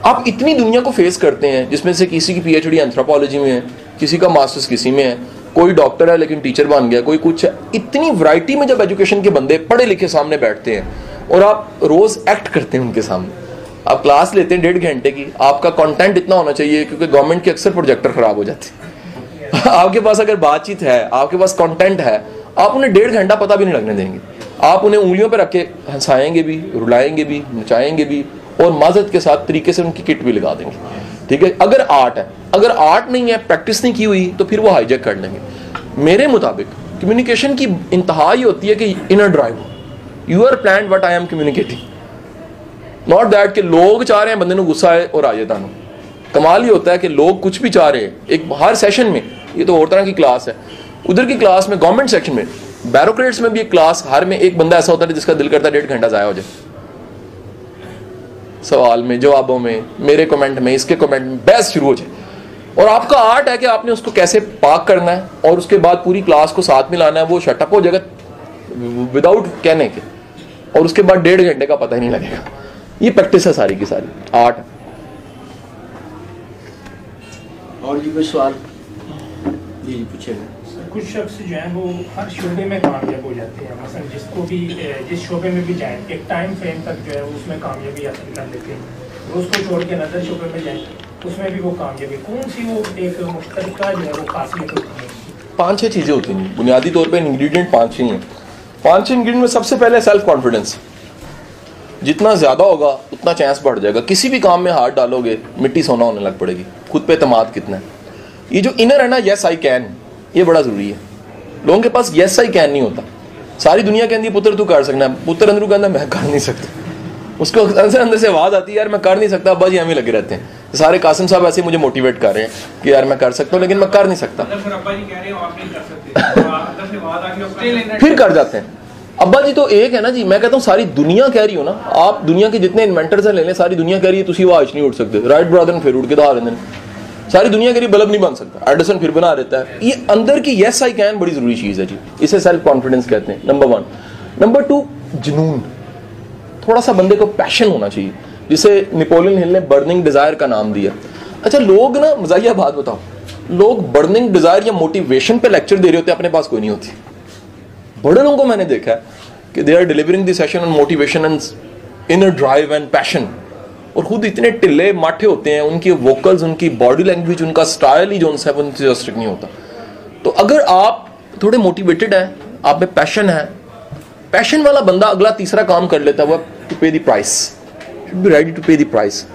आप इतनी दुनिया को फेस करते हैं, जिसमें से किसी की पीएचडी एंथ्रोपोलॉजी में है, किसी का मास्टर्स किसी में है, कोई डॉक्टर है लेकिन टीचर बन गया, कोई कुछ है। इतनी वैरायटी में जब एजुकेशन के बंदे पढ़े लिखे सामने बैठते हैं और आप रोज एक्ट करते हैं उनके सामने, आप क्लास लेते हैं 1.5 घंटे की, आपका कंटेंट इतना होना चाहिए, क्योंकि गवर्नमेंट के अक्सर प्रोजेक्टर खराब हो जाते हैं, आपके पास अगर बातचीत है, आपके पास कंटेंट है, आप उन्हें 1.5 घंटा पता भी नहीं लगने देंगे। आप उन्हें उंगलियों पर रख के हंसाएंगे भी, रुलाएंगे भी, नचाएंगे भी और माजरत के साथ तरीके से उनकी किट भी लगा देंगे, ठीक है। अगर आर्ट है, अगर आर्ट नहीं है, प्रैक्टिस नहीं की हुई, तो फिर वो हाईजैक कर लेंगे। मेरे मुताबिक कम्युनिकेशन की इंतहा ये होती है कि inner drive, you are plan what I am communicating, not that कि लोग चाह रहे हैं बंदे को गुस्सा आए और आ जाए तानू। कमाल ये होता है कि लोग कुछ भी चाह रहे हैं। एक हर सेशन में, ये तो और तरह की क्लास है, उधर की क्लास में, गवर्नमेंट सेक्शन में, बैरोक्रेट्स में भी एक क्लास, हर में एक बंदा ऐसा होता है जिसका दिल करता है 1.5 घंटा जाया हो जाए सवाल में, जवाबों में, मेरे कमेंट में, इसके कमेंट में, बहस शुरू हो जाए। और आपका आर्ट है कि आपने उसको कैसे पाक करना है और उसके बाद पूरी क्लास को साथ में लाना है, वो शटअप हो जाएगा विदाउट कहने के, और उसके बाद 1.5 घंटे का पता ही नहीं लगेगा। ये प्रैक्टिस है सारी की सारी, आर्ट है। और जी कोई सवाल? जी जी पूछेगा। कुछ शख्स जो हैं वो हर शोबे में कामयाब हो जाते हैं, मसलन जिसको भी जिस शोबे में भी जाएं एक टाइम फ्रेम तक जो है उसमें कामयाबी हासिल कर लेते हैं, और उसको छोड़ के नजर शोबे में जाएं उसमें भी वो कामयाबी, कौन सी वो एक मुश्तरका जो है वो खासियत होती है? 5-6 चीज़ें होती हैं बुनियादी तौर पे, इंग्रेडिएंट 5-6 हैं। 5-6 इंग्रेडिएंट में सबसे पहले सेल्फ कॉन्फिडेंस। जितना ज़्यादा होगा उतना चांस बढ़ जाएगा। किसी भी काम में हाथ डालोगे मिट्टी सोना होने लग पड़ेगी। खुद पे एतमाद कितना है, ये जो इनर है ना, येस आई कैन, ये बड़ा ज़रूरी है। लोगों के पास येस आई कैन नहीं होता। सारी दुनिया कहती है पुत्र तू कर सकना है, पुत्र अंदर कहता है मैं कर नहीं सकता। उसको अंदर से आवाज़ आती है यार मैं कर नहीं सकता, बस ये हमें लगे रहते हैं। सारे कासिम साहब ऐसे मुझे मोटिवेट कर रहे हैं कि यार मैं कर सकता हूँ लेकिन मैं कर नहीं सकता, फिर कर जाते हैं। अब्बा जी तो एक है ना जी, मैं कहता हूँ सारी दुनिया कह रही हो ना, आप दुनिया के जितने इन्वेंटर्स हैं ले लें, सारी दुनिया कह रही है तुसी वो आज नहीं उठ सकते, राइट ब्रदर फिर उठ के तो आ रहे हैं। सारी दुनिया कह रही बल्ब नहीं बन सकता, एडिसन फिर बना देता है। ये अंदर की येस आई कैन बड़ी जरूरी चीज़ है जी, इसे सेल्फ कॉन्फिडेंस कहते हैं, नंबर 1। नंबर 2 जुनून, थोड़ा सा बंदे को पैशन होना चाहिए, जिसे नेपोलियन हिल ने बर्निंग डिजायर का नाम दिया। अच्छा लोग ना, मजाहिया बात बताओ, लोग बर्निंग डिजायर या मोटिवेशन पे लेक्चर दे रहे होते हैं, अपने पास कोई नहीं होती। बड़े लोगों को मैंने देखा है कि they are delivering the session on motivation and inner drive and passion, और खुद इतने टिल्ले माठे होते हैं, उनकी वोकल्स, उनकी बॉडी लैंग्वेज, उनका स्टाइल ही जो उनसे इंटरेस्टिंग नहीं होता। तो अगर आप थोड़े मोटिवेटेड हैं, आप में पैशन है, पैशन वाला बंदा अगला तीसरा काम कर लेता है, वो to pay the price, should be ready to pay the price.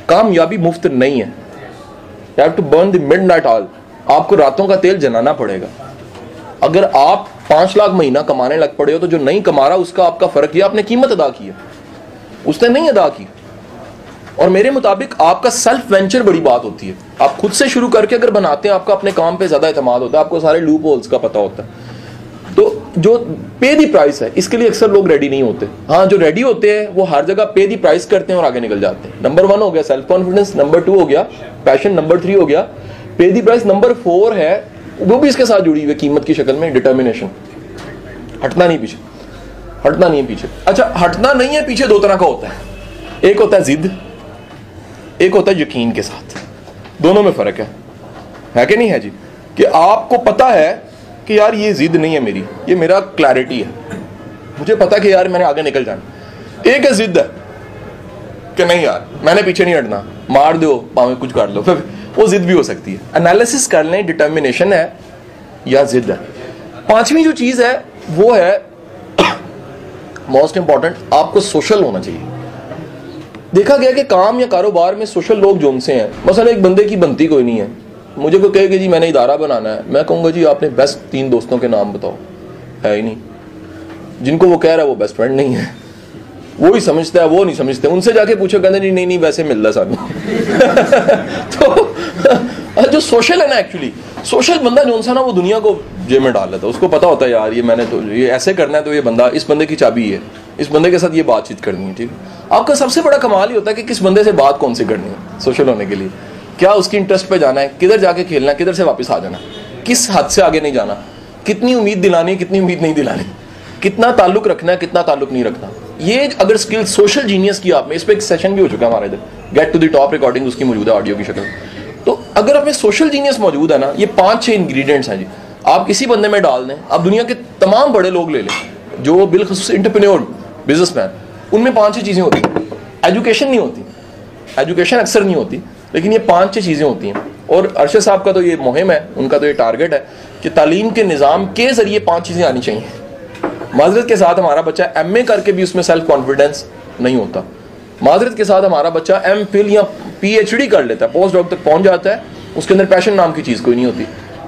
कामयाबी मुफ्त नहीं है, you have to burn the midnight oil, आपको रातों का तेल जलाना पड़ेगा। अगर आप 5 लाख महीना कमाने लग पड़े हो तो जो नहीं कमा रहा उसका आपका फर्क है, आपने कीमत अदा की है, उसने नहीं अदा की। और मेरे मुताबिक आपका सेल्फ वेंचर बड़ी बात होती है। आप खुद से शुरू करके अगर बनाते हैं, आपका अपने काम पे ज्यादा एतमाद होता है, आपको सारे लूप होल्स का पता होता है। तो जो पे दी प्राइस है, इसके लिए अक्सर लोग रेडी नहीं होते। हाँ, जो रेडी होते हैं वो हर जगह पे दी प्राइस करते हैं और आगे निकल जाते हैं। नंबर 1 हो गया सेल्फ कॉन्फिडेंस, नंबर 2 हो गया पैशन, नंबर 3 हो गया पे दी प्राइस, नंबर 4 है, वो भी इसके साथ जुड़ी हुई है कीमत की शक्ल में, डिटर्मिनेशन। हटना नहीं पीछे, हटना नहीं है पीछे। अच्छा, हटना नहीं है पीछे 2 तरह का होता है, एक होता है जिद, एक होता है यकीन के साथ। दोनों में फर्क है कि नहीं है जी? कि आपको पता है कि यार ये जिद नहीं है मेरी, ये मेरा क्लैरिटी है, मुझे पता कि यार मैंने आगे निकल जाना। एक है जिद है कि नहीं यार मैंने पीछे नहीं हटना, मार दो पावे कुछ काट लो, फिर वो जिद भी हो सकती है। एनालिसिस कर लें, डिटर्मिनेशन है या जिद है। 5वीं जो चीज है वो है मोस्ट इंपॉर्टेंट, आपको सोशल होना चाहिए। देखा गया कि काम या कारोबार में सोशल लोग जो उनसे हैं, मसलन एक बंदे की बनती कोई नहीं है, मुझे कोई कहे कि जी मैंने इदारा बनाना है, मैं कहूँगा जी आपने बेस्ट 3 दोस्तों के नाम बताओ, है ही नहीं। जिनको वो कह रहा है वो बेस्ट फ्रेंड नहीं है, वो ही समझता है, वो नहीं समझते। उनसे जाके पूछो, कहते नहीं नहीं वैसे मिल रहा सानू। तो जो सोशल है ना, एक्चुअली सोशल बंदा जो सा ना, वो दुनिया को जेब में डाल लेता है। उसको पता होता है यार ये मैंने तो ये ऐसे करना है, तो ये बंदा, इस बंदे की चाबी है, इस बंदे के साथ ये बातचीद करनी है। ठीक है, आपका सबसे बड़ा कमाल ही होता है कि किस बंदे से बात कौन सी करनी है सोशल होने के लिए, क्या उसकी इंटरेस्ट पे जाना है, किधर जाके खेलना है, किधर से वापस आ जाना, किस हद से आगे नहीं जाना, कितनी उम्मीद दिलानी है, कितनी उम्मीद नहीं दिलानी, कितना ताल्लुक रखना है, कितना ताल्लुक नहीं रखना। ये अगर स्किल सोशल जीनियस की आप में, इस पर एक सेशन भी हो चुका है हमारे इधर, get to the top recording उसकी मौजूद है ऑडियो की शक्ल। तो अगर आप में सोशल जीनियस मौजूद है ना, ये 5-6 इंग्रेडिएंट्स हैं जी, आप किसी बंदे में डाल दें। आप दुनिया के तमाम बड़े लोग ले लें जो बिलखुसूस एंटरप्रेन्योर, बिजनेसमैन, उनमें 5-6 चीज़ें होती हैं। एजुकेशन नहीं होती, एजुकेशन अक्सर नहीं होती, लेकिन ये 5-6 चीज़ें होती हैं। और अरशद साहब का तो ये मुहिम है, उनका तो ये टारगेट है कि तालीम के निज़ाम के ज़रिए 5 चीज़ें आनी चाहिए। माजरत के साथ हमारा बच्चा MA करके भी उसमें सेल्फ कॉन्फिडेंस नहीं होता। माजरत के साथ हमारा बच्चा MPhil या PhD कर लेता है, पोस्ट डॉक तक पहुंच जाता है, उसके अंदर पैशन नाम की चीज़ कोई नहीं होती।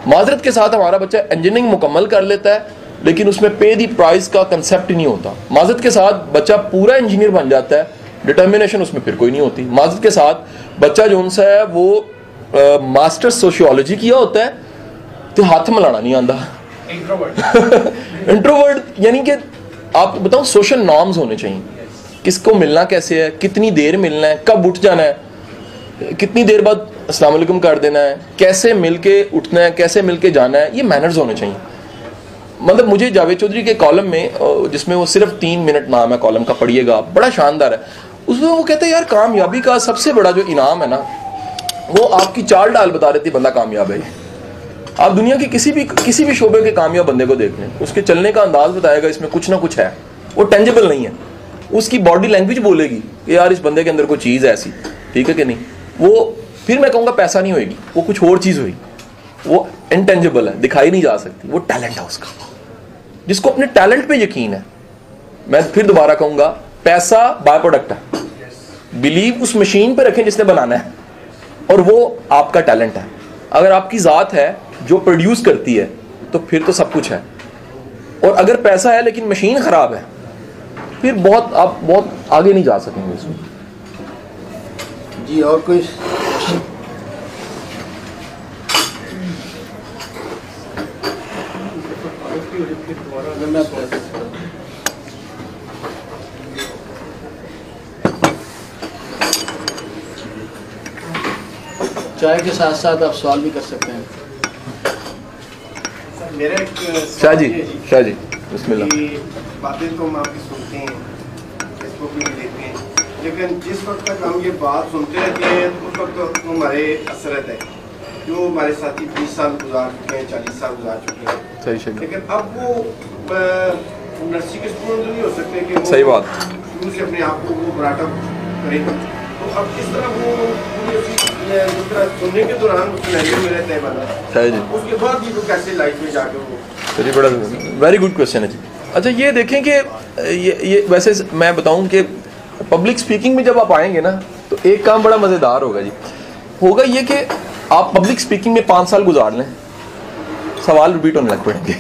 माजरत के साथ हमारा बच्चा इंजीनियरिंग मुकम्मल कर लेता है, लेकिन उसमें पे दी प्राइस का कंसेप्ट ही नहीं होता। माजरत के साथ बच्चा पूरा इंजीनियर बन जाता है, डिटर्मिनेशन उसमें फिर कोई नहीं होती। माजरत के साथ बच्चा जो सा है वो मास्टर सोशियोलॉजी किया होता है तो हाथ मिलाना नहीं आता, इंट्रोवर्ट। यानी कि आप बताओ सोशल नॉर्म्स होने चाहिए, किसको मिलना कैसे है, कितनी देर मिलना है, कब उठ जाना है, कितनी देर बाद अस्सलाम वालेकुम कर देना है, कैसे मिलके उठना है, कैसे मिलके जाना है, ये मैनर्स होने चाहिए। मतलब मुझे जावेद चौधरी के कॉलम में, जिसमें वो सिर्फ 3 मिनट नाम है कॉलम का, पढ़िएगा, बड़ा शानदार है। उसमें वो कहते हैं यार कामयाबी का सबसे बड़ा जो इनाम है ना, वो आपकी चाल डाल बता देती बंदा कामयाब है। आप दुनिया के किसी भी शोबे के कामयाब बंदे को देख लें, उसके चलने का अंदाज बताएगा इसमें कुछ ना कुछ है, वो टेंजिबल नहीं है। उसकी बॉडी लैंग्वेज बोलेगी कि यार इस बंदे के अंदर कोई चीज़ है ऐसी, ठीक है कि नहीं। वो फिर मैं कहूँगा पैसा नहीं होएगी, वो कुछ और चीज़ होगी, वो इनटेंजिबल है, दिखाई नहीं जा सकती, वो टैलेंट है उसका। जिसको अपने टैलेंट पे यकीन है, मैं फिर दोबारा कहूँगा, पैसा बाय प्रोडक्ट है, बिलीव उस मशीन पे रखें जिसने बनाना है, और वो आपका टैलेंट है। अगर आपकी ज़ात है जो प्रोड्यूस करती है तो फिर तो सब कुछ है, और अगर पैसा है लेकिन मशीन ख़राब है, फिर आप बहुत आगे नहीं जा सकेंगे इसमें। जी और कोई चाय के साथ साथ आप सवाल भी कर सकते हैं। मेरा एक शाह जी बिस्मिल्लाह। बातें तो हम आपकी सुनते हैं, फेसबुक पे भी देखते हैं, लेकिन जिस वक्त तक हम ये बात सुनते रहते हैं तो उस वक्त तो हमारे असरत है। जो हमारे साथी 20 साल गुजार चुके हैं, 40 साल गुजार चुके हैं, सही, लेकिन अब वो नर्सरी के स्टूडेंट नहीं हो सकते कि सही बात, शुरू से अपने आप को वो ब्राटअप करें। तो अब किस तरह वो सुनने के दौरान उस सिनेरियो में रहते हैं बंदा, सही जी, उसके बाद भी तो कैसे लाइफ में जाके वो। चलिए, बड़ा वेरी गुड क्वेश्चन है जी। अच्छा ये देखें कि ये वैसे मैं बताऊं कि पब्लिक स्पीकिंग में जब आप आएंगे ना, तो एक काम बड़ा मज़ेदार होगा जी, होगा ये कि आप पब्लिक स्पीकिंग में 5 साल गुजार लें, सवाल रिपीट होने लग पड़ेंगे।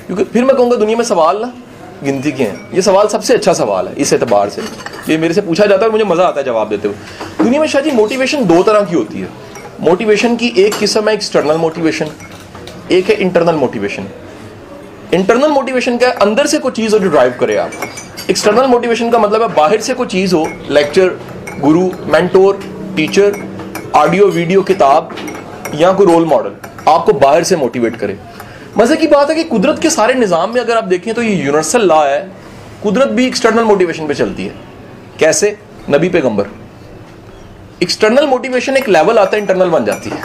क्योंकि फिर मैं कहूँगा दुनिया में सवाल ना गिनती के हैं, ये सवाल सबसे अच्छा सवाल है इस एतबार से, ये मेरे से पूछा जाता है और मुझे मज़ा आता है जवाब देते हुए। दुनिया में शायद मोटिवेशन 2 तरह की होती है। मोटिवेशन की एक किस्म है एक्सटर्नल मोटिवेशन, एक है इंटरनल मोटिवेशन। इंटरनल मोटिवेशन का अंदर से कोई चीज़ हो जो ड्राइव करे आप। एक्सटर्नल मोटिवेशन का मतलब है बाहर से कोई चीज़ हो, लेक्चर, गुरु, मेंटोर, टीचर, ऑडियो वीडियो, किताब या कोई रोल मॉडल आपको बाहर से मोटिवेट करे। मजे की बात है कि कुदरत के सारे निज़ाम में अगर आप देखें तो ये यूनिवर्सल लॉ है, कुदरत भी एक्सटर्नल मोटिवेशन पे चलती है। कैसे? नबी पैगंबर। एक्सटर्नल मोटिवेशन एक लेवल आता है, इंटरनल बन जाती है।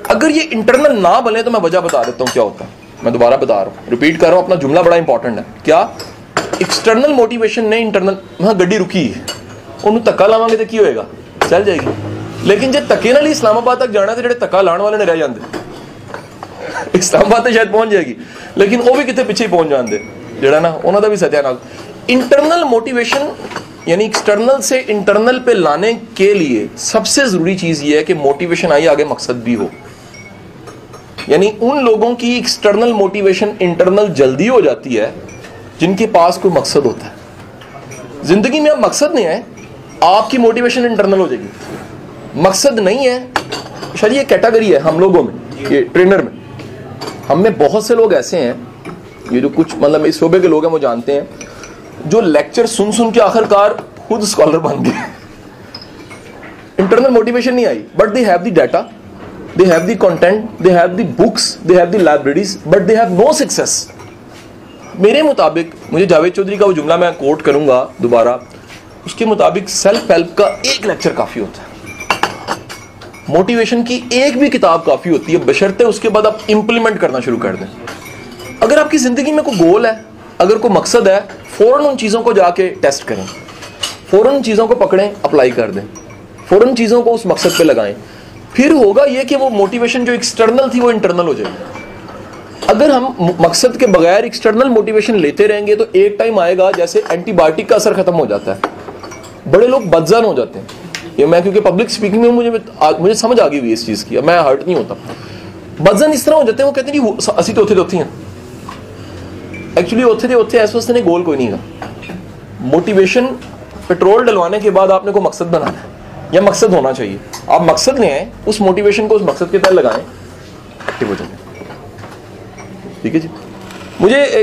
अगर ये इंटरनल ना बने तो मैं वजह बता देता हूँ क्या होता है। मैं दोबारा बता रहा हूँ, रिपीट कर रहा हूँ, अपना जुमला बड़ा इंपॉर्टेंट है। क्या? एक्सटर्नल मोटिवेशन ने इंटरनल, हाँ गड्डी रुकी है, उन्होंने धक्का लावांगे तो की होएगा, चल जाएगी। लेकिन जो धक्के नाल इस्लामाबाद तक जाना तो जो धक्का लाने वाले ने रह जाते, इस्लामाबाद तो शायद पहुंच जाएगी, लेकिन वो भी कितने पीछे ही पहुंच जाते जड़ा ना, उन्होंने भी सत्यानाल। इंटरनल मोटिवेशन यानी एक्सटर्नल से इंटरनल पे लाने के लिए सबसे जरूरी चीज ये है कि मोटिवेशन आई आगे मकसद भी हो। यानी उन लोगों की एक्सटर्नल मोटिवेशन इंटरनल जल्दी हो जाती है जिनके पास कोई मकसद होता है। जिंदगी में अब मकसद नहीं है, आपकी मोटिवेशन इंटरनल हो जाएगी। मकसद नहीं है, शायद ये कैटेगरी है हम लोगों में, ये ट्रेनर में, हम में बहुत से लोग ऐसे हैं, ये जो कुछ मतलब इस शोबे के लोग हैं वो जानते हैं, जो लेक्चर सुन सुन के आखिरकार खुद स्कॉलर बन गए। इंटरनल मोटिवेशन नहीं आई, but they have the data, they have the content, they have the books, they have the libraries, but they have no success. मेरे मुताबिक, मुझे जावेद चौधरी का वो जुमला मैं कोट करूंगा दोबारा, उसके मुताबिक सेल्फ हेल्प का एक लेक्चर काफी होता है, मोटिवेशन की एक भी किताब काफी होती है, बशर्ते उसके बाद आप इंप्लीमेंट करना शुरू कर दें। अगर आपकी जिंदगी में कोई गोल है, अगर कोई मकसद है, फौरन उन चीजों को जाके टेस्ट करें, फौरन उन चीजों को पकड़ें, अप्लाई कर दें, फौरन चीजों को उस मकसद पे लगाएं। फिर होगा ये कि वो मोटिवेशन जो एक्सटर्नल थी वो इंटरनल हो जाएगी। अगर हम मकसद के बगैर एक्सटर्नल मोटिवेशन लेते रहेंगे तो एक टाइम आएगा जैसे एंटीबायोटिक का असर खत्म हो जाता है, बड़े लोग बदजान हो जाते हैं। ये मैं क्योंकि पब्लिक स्पीकिंग में मुझे समझ आ गई हुई इस चीज़ की, मैं हर्ट नहीं होता। बदजान इस तरह हो जाते हैं, वो कहते हैं कि असी तो होते हैं, एक्चुअली होते ऐसे वैसे नहीं, गोल कोई नहीं है। मोटिवेशन पेट्रोल डलवाने के बाद आपने को मकसद बनाना है या मकसद होना चाहिए। आप मकसद ले आए, उस मोटिवेशन को उस मकसद के तहत लगाएं, एक्टिव हो जाए। ठीक है जी।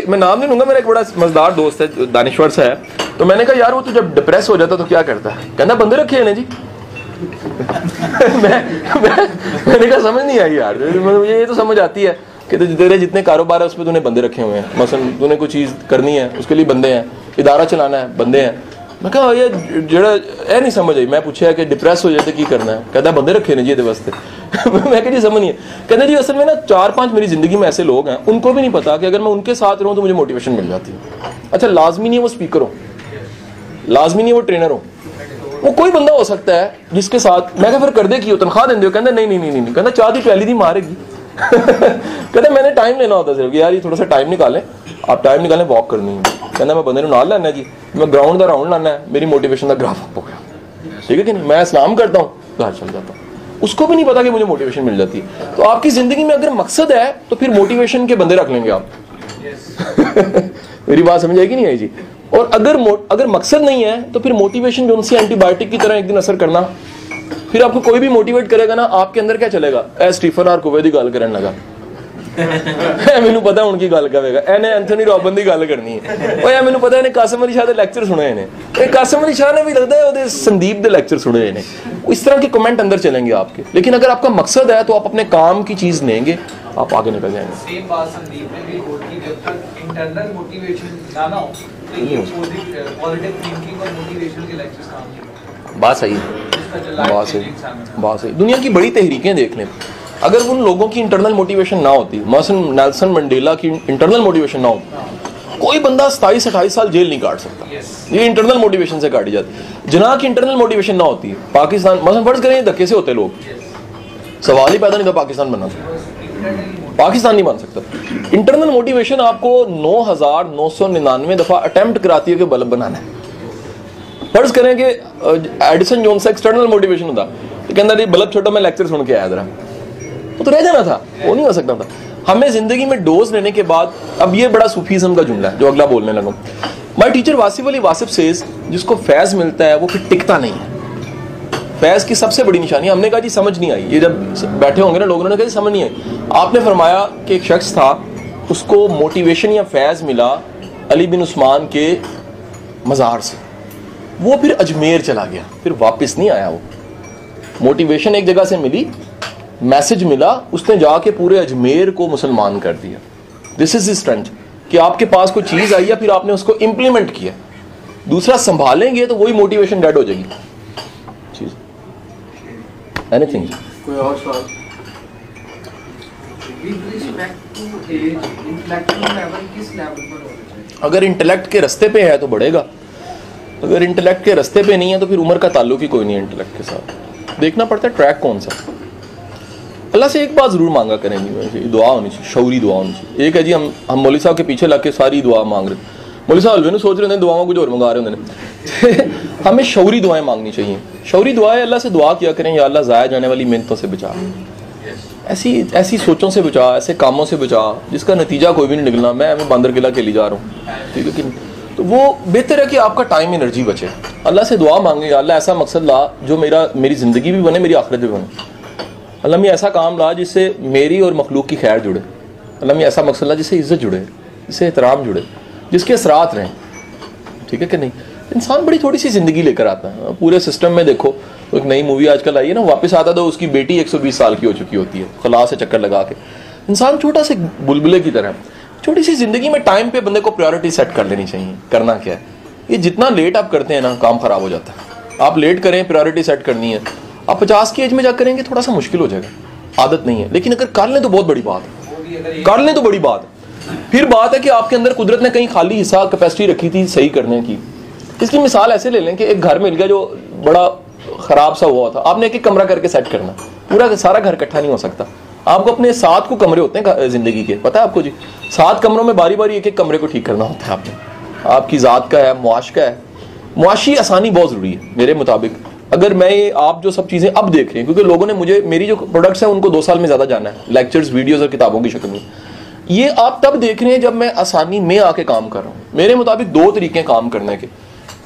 मैं नाम नहीं लूंगा, मेरा एक बड़ा मजेदार दोस्त है, दानिश्वर सा है, तो मैंने कहा यार वो तो जब डिप्रेस हो जाता तो क्या करता है? कहना बंदे रखे हैं ना जी। मैंने कहा समझ नहीं आई यार, मुझे ये तो समझ आती है कि तेरे जितने कारोबार है उसमें तूने बंदे रखे हुए हैं, मसलन तूने कोई चीज़ करनी है उसके लिए बंदे हैं, इदारा चलाना है बंदे हैं। मैं कहा ये जड़ा ए नहीं समझ आई। मैं पूछा कि डिप्रेस हो जाए तो की करना है? कहता बंदे रखे ने जी ये वास्ते। मैं कहा जी समझ नहीं है। कहते जी असल में ना 4-5 मेरी जिंदगी में ऐसे लोग हैं, उनको भी नहीं पता कि अगर मैं उनके साथ रहूं तो मुझे मोटिवेशन मिल जाती है। अच्छा, लाजमी नहीं वो स्पीकर हो, लाजमी नहीं वो ट्रेनर हो, वो कोई बंदा हो सकता है जिसके साथ मैं फिर कर दे की हो, तनख्वाह देंगे हो? कहता नहीं, कहता चाह दी पहली दी मारेगी। कहते मैंने टाइम लेना होता सिर्फ, यार ये थोड़ा सा टाइम निकालें, आप टाइम निकालें, वॉक करनी है। कहना मैं बंदे नाल लाना जी, मैं ग्राउंड का राउंड लाना है, मेरी मोटिवेशन का ग्राफ अप हो गया। ठीक है कि नहीं? मैं इस्लाम करता हूँ, घर चल जाता हूँ, उसको भी नहीं पता कि मुझे मोटिवेशन मिल जाती है। तो आपकी जिंदगी में अगर मकसद है तो फिर मोटिवेशन के बंदे रख लेंगे आप। मेरी बात समझ आएगी नहीं आई जी? और अगर मकसद नहीं है तो फिर मोटिवेशन जो उनसे एंटीबायोटिक की तरह एक दिन असर करना, फिर आपको कोई भी मोटिवेट करेगा ना, आपके अंदर क्या चलेगा? ए स्टीफन आर कोवे दी गल करन लगा, मैनू पता उनकी गल करेगा, एने एंथनी रॉबिन दी गल करनी है, ओ यार मैनू पता है कासिम अली शाह दे लेक्चर सुने ने, कासिम अली शाह ने भी लगता है ओदे संदीप दे लेक्चर सुने ने। इस तरह के कमेंट अंदर चलेंगे आपके। लेकिन अगर आपका मकसद है तो आप अपने काम की चीज लेंगे, आप आगे निकल जाएंगे। सेम बात संदीप ने भी बोली कि जब तक इंटरनल मोटिवेशन ना हो तो ये पॉजिटिव थिंकिंग और मोटिवेशन के लेक्चर्स काम नहीं। बात सही, बात सही। दुनिया की बड़ी तहरीकें देख लें, अगर उन लोगों की इंटरनल मोटिवेशन ना होती, मसलन नेल्सन मंडेला की इंटरनल मोटिवेशन ना होती, कोई बंदा 27-28 साल जेल नहीं काट सकता। ये इंटरनल मोटिवेशन से काटी जाती। जिना की इंटरनल मोटिवेशन ना होती, पाकिस्तान मसलन फर्ज करें धक्के से होते लोग, सवाल ही पैदा नहीं था पाकिस्तान बनना, पाकिस्तान नहीं बन सकता। इंटरनल मोटिवेशन आपको 9,999 दफा अटेम्प्ट कराती है कि बल्ब बनाना है। फर्ज करें कि एडिसन जोन्स का एक्सटर्नल मोटिवेशन होता तो कहना नहीं बल्ब छोटा, मैं लेक्चर सुन के आया जरा, वो तो रह जाना था, वो नहीं हो सकता था। हमें जिंदगी में डोज लेने के बाद, अब ये बड़ा सूफीज़म का जुमला है जो अगला बोलने लगा। My teacher Wasif Ali Wasif says, जिसको फैज़ मिलता है वो फिर टिकता नहीं है। फैज़ की सबसे बड़ी निशानी, हमने कहा जी समझ नहीं आई, ये जब बैठे होंगे ना लोगों ने कहा समझ नहीं आई। आपने फरमाया कि एक शख्स था, उसको मोटिवेशन या फैज़ मिला अली बिन उस्मान के मज़ार से, वो फिर अजमेर चला गया, फिर वापस नहीं आया। वो मोटिवेशन एक जगह से मिली, मैसेज मिला, उसने जाके पूरे अजमेर को मुसलमान कर दिया। दिस इज स्ट्रेंथ कि आपके पास कोई चीज़ आई है, फिर आपने उसको इम्प्लीमेंट किया। दूसरा संभालेंगे तो वही मोटिवेशन डेड हो जाएगी चीज। एनीथिंग? कोई और सवाल? अगर इंटेलेक्ट के रास्ते पे है तो बढ़ेगा, अगर इंटेलेक्ट के रास्ते पे नहीं है तो फिर उम्र का ताल्लुक ही कोई नहीं है इंटेलेक्ट के साथ। देखना पड़ता है ट्रैक कौन सा। अल्लाह से एक बात जरूर मांगा करेंगे, दुआ होनी चाहिए, शौरी दुआ होनी चाहिए। एक है जी हम मौलवी साहब के पीछे लग के सारी दुआ मांग रहे, मौलवी साहब अलवे सोच रहे हैं दुआओं कुछ और मंगा रहे होंगे। हमें शौरी दुआएं मांगनी चाहिए। शौरी दुआएं अल्लाह से दुआ किया करें, या अल्लाह ज़ाया जाने वाली मेहनतों से बचा, ऐसी सोचों से बचा, ऐसे कामों से बचा जिसका नतीजा कोई भी नहीं निकलना। मैं बंदर किला खेली जा रहा हूँ, ठीक है कि नहीं? तो वो बेहतर है कि आपका टाइम एनर्जी बचे। अल्लाह से दुआ मांगे, अल्लाह ऐसा मकसद ला जो मेरी ज़िंदगी भी बने, मेरी आखिरत भी बने। अल्लाह में ऐसा काम ला जिससे मेरी और मखलूक की खैर जुड़े। अल्लाह में ऐसा मकसद ला जिससे इज़्ज़त जुड़े, जिससे एहतराम जुड़े, जिसके असरात रहें, ठीक है कि नहीं? इंसान बड़ी थोड़ी सी ज़िंदगी लेकर आता है। पूरे सिस्टम में देखो, एक नई मूवी आजकल आई है ना, वापस आता तो उसकी बेटी 120 साल की हो चुकी होती है, खला से चक्कर लगा के। इंसान छोटा से बुलबुले की तरह, छोटी सी ज़िंदगी में टाइम पे बंदे को प्रायोरिटी सेट कर लेनी चाहिए। करना क्या है, ये जितना लेट आप करते हैं ना, काम ख़राब हो जाता है। आप लेट करें, प्रायोरिटी सेट करनी है, आप 50 की एज में जा करेंगे थोड़ा सा मुश्किल हो जाएगा, आदत नहीं है। लेकिन अगर कर लें तो बहुत बड़ी बात है, कर लें तो बड़ी बात है। फिर बात है कि आपके अंदर कुदरत ने कहीं खाली हिस्सा कैपेसिटी रखी थी सही करने की। इसकी मिसाल ऐसे ले लें कि एक घर मिल गया जो बड़ा ख़राब सा हुआ था, आपने एक एक कमरा करके सेट करना, पूरा सारा घर इकट्ठा नहीं हो सकता। आपको अपने 7 को कमरे होते हैं ज़िंदगी के, पता है आपको जी? 7 कमरों में बारी बारी एक एक कमरे को ठीक करना होता है आपने। आपकी ज़ात का है, मुआश का है। मुआशी आसानी बहुत ज़रूरी है मेरे मुताबिक। अगर मैं ये आप जो सब चीज़ें अब देख रहे हैं, क्योंकि लोगों ने मुझे मेरी जो प्रोडक्ट्स हैं उनको 2 साल में ज़्यादा जाना है, लेक्चर्स, वीडियोज़ और किताबों की शक्ल में। ये आप तब देख रहे हैं जब मैं आसानी में आके काम कर रहा हूँ। मेरे मुताबिक 2 तरीके काम करने के।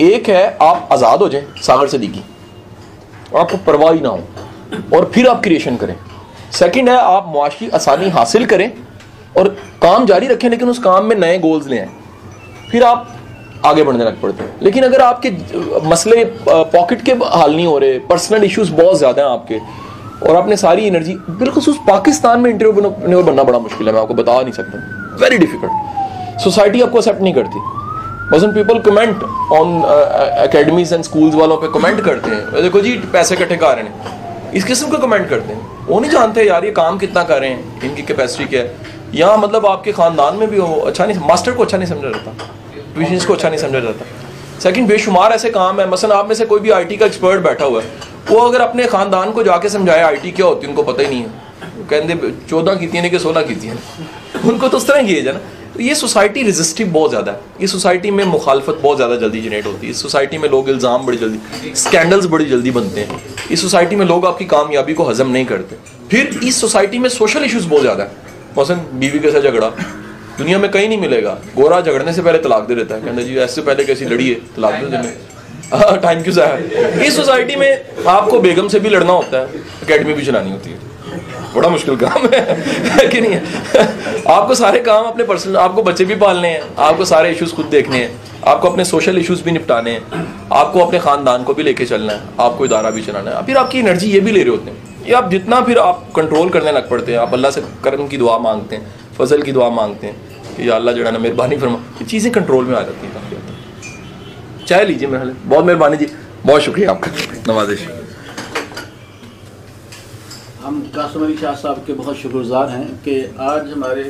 एक है आप आज़ाद हो जाएं सागर सदीकी, आपको परवाह ही ना हो, और फिर आप क्रिएशन करें। सेकंड है आप मुआशी आसानी हासिल करें और काम जारी रखें, लेकिन उस काम में नए गोल्स ले आए, फिर आप आगे बढ़ने लग पड़ते हैं। लेकिन अगर आपके मसले पॉकेट के हल नहीं हो रहे, पर्सनल इश्यूज बहुत ज़्यादा हैं आपके, और आपने सारी एनर्जी बिल्कुल उस पाकिस्तान में इंटरव्यू बनना बड़ा मुश्किल है, मैं आपको बता नहीं सकता, वेरी डिफिकल्ट। सोसाइटी आपको एक्सेप्ट नहीं करती। वजन people comment on academies and schools वालों पे कमेंट करते हैं, देखो जी पैसे इकट्ठे कर रहे हैं, इस किस्म का कमेंट करते हैं। वो नहीं जानते यार ये काम कितना कर रहे हैं, इनकी कैपेसिटी क्या है। यहाँ मतलब आपके ख़ानदान में भी हो अच्छा नहीं, मास्टर को अच्छा नहीं समझा जाता, ट्यूशन्स को अच्छा नहीं समझा जाता। सेकंड, बेशुमार ऐसे काम है, मसलन आप में से कोई भी आईटी का एक्सपर्ट बैठा हुआ है, वो अगर अपने ख़ानदान को जाके समझाए आईटी क्या होती है, उनको पता ही नहीं है। कहते 14 की थी कि 16 की थी, उनको तो उस तरह की एज है ना। तो ये सोसाइटी रेजिस्टिव बहुत ज़्यादा है, ये सोसाइटी में मुखालफत बहुत ज़्यादा जल्दी जनरेट होती है। इस सोसाइटी में लोग इल्ज़ाम बड़ी जल्दी, स्कैंडल्स बड़ी जल्दी बनते हैं। इस सोसाइटी में लोग आपकी कामयाबी को हजम नहीं करते। फिर इस सोसाइटी में सोशल इश्यूज़ बहुत ज़्यादा है। मसलन बीवी के साथ झगड़ा दुनिया में कहीं नहीं मिलेगा। गोरा झगड़ने से पहले तलाक दे देता है, कहते जी ऐसे पहले कैसी लड़ी है, तलाक दे देने, टाइम क्यों ज़ाया। इस सोसाइटी में आपको बेगम से भी लड़ना होता है, अकेडमी भी चलानी होती है, बड़ा मुश्किल काम है कि नहीं है। आपको सारे काम अपने पर्सनल, आपको बच्चे भी पालने हैं, आपको सारे इश्यूज खुद देखने हैं, आपको अपने सोशल इश्यूज भी निपटाने हैं, आपको अपने ख़ानदान को भी लेके चलना है, आपको इदारा भी चलाना है, फिर आपकी एनर्जी ये भी ले रहे होते हैं। ये आप जितना फिर आप कंट्रोल करने लग पड़ते हैं, आप अल्लाह से करम की दुआ मांगते हैं, फजल की दुआ मांगते हैं कि या अल्लाह जो है ना मेहरबानी फरमा, ये चीज़ें कंट्रोल में आ जाती हैं काफ़ी हद तक। चाय लीजिए मेरे हाल, बहुत मेहरबानी जी, बहुत शुक्रिया आपका, नवाजिश। हम कासिम अली शाह साहब के बहुत शुक्रगुजार हैं कि आज हमारे